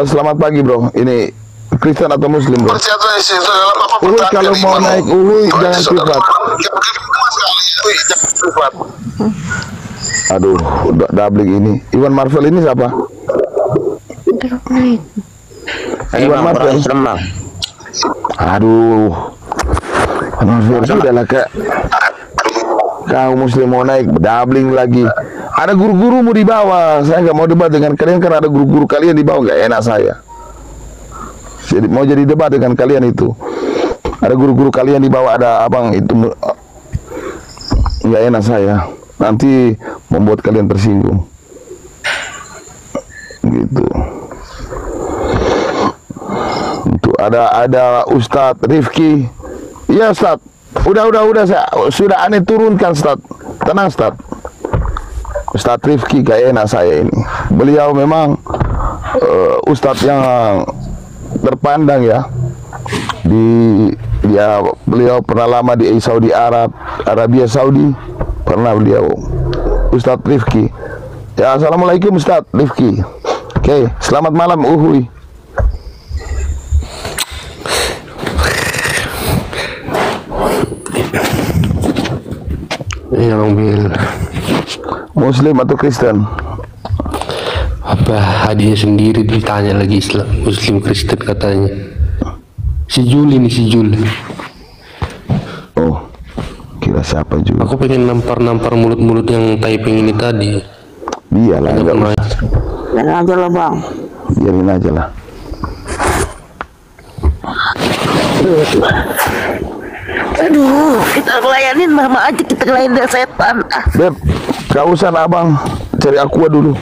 Selamat pagi bro. Ini Kristen atau Muslim bro? Percaya Tuhan Yesus itu adalah Bapa, pertahankan kalau mau naik jangan privat. Aduh, doubling ini. Iwan Marvel ini siapa? Iwan Marvel. Aduh, Marvel sudah lah kak. Kau Muslim mau naik, doubling lagi. Ada guru-guru mau di bawah. Saya nggak mau debat dengan kalian karena ada guru-guru kalian di bawah, nggak enak saya. Jadi mau jadi debat dengan kalian itu. Ada guru-guru kalian di bawah, ada abang itu. Nggak enak saya, nanti membuat kalian tersinggung gitu. Untuk ada Ustadz Rifki. Iya Ustadz, udah saya sudah aneh turunkan Ustadz. Tenang Ustadz. Ustadz Rifki gak enak saya ini. Beliau memang Ustadz yang terpandang ya. Beliau pernah lama di Saudi Arabia Saudi, pernah beliau Ustadz Rifki. Ya, assalamualaikum Ustadz Rifki. Oke, selamat malam uhuy. Ya Bil. Muslim atau Kristen? Apa hadiah sendiri ditanya lagi Islam, Muslim Kristen katanya. Si Juli. Oh, kira siapa juga? Aku pengen nampar mulut-mulut yang typing ini tadi. Iyalah, Biarin aja lah bang. Biarin aja lah. Aduh, kita ngelayanin mama aja, kita ngelayanin setan. Beb, gak usah abang, cari aqua dulu.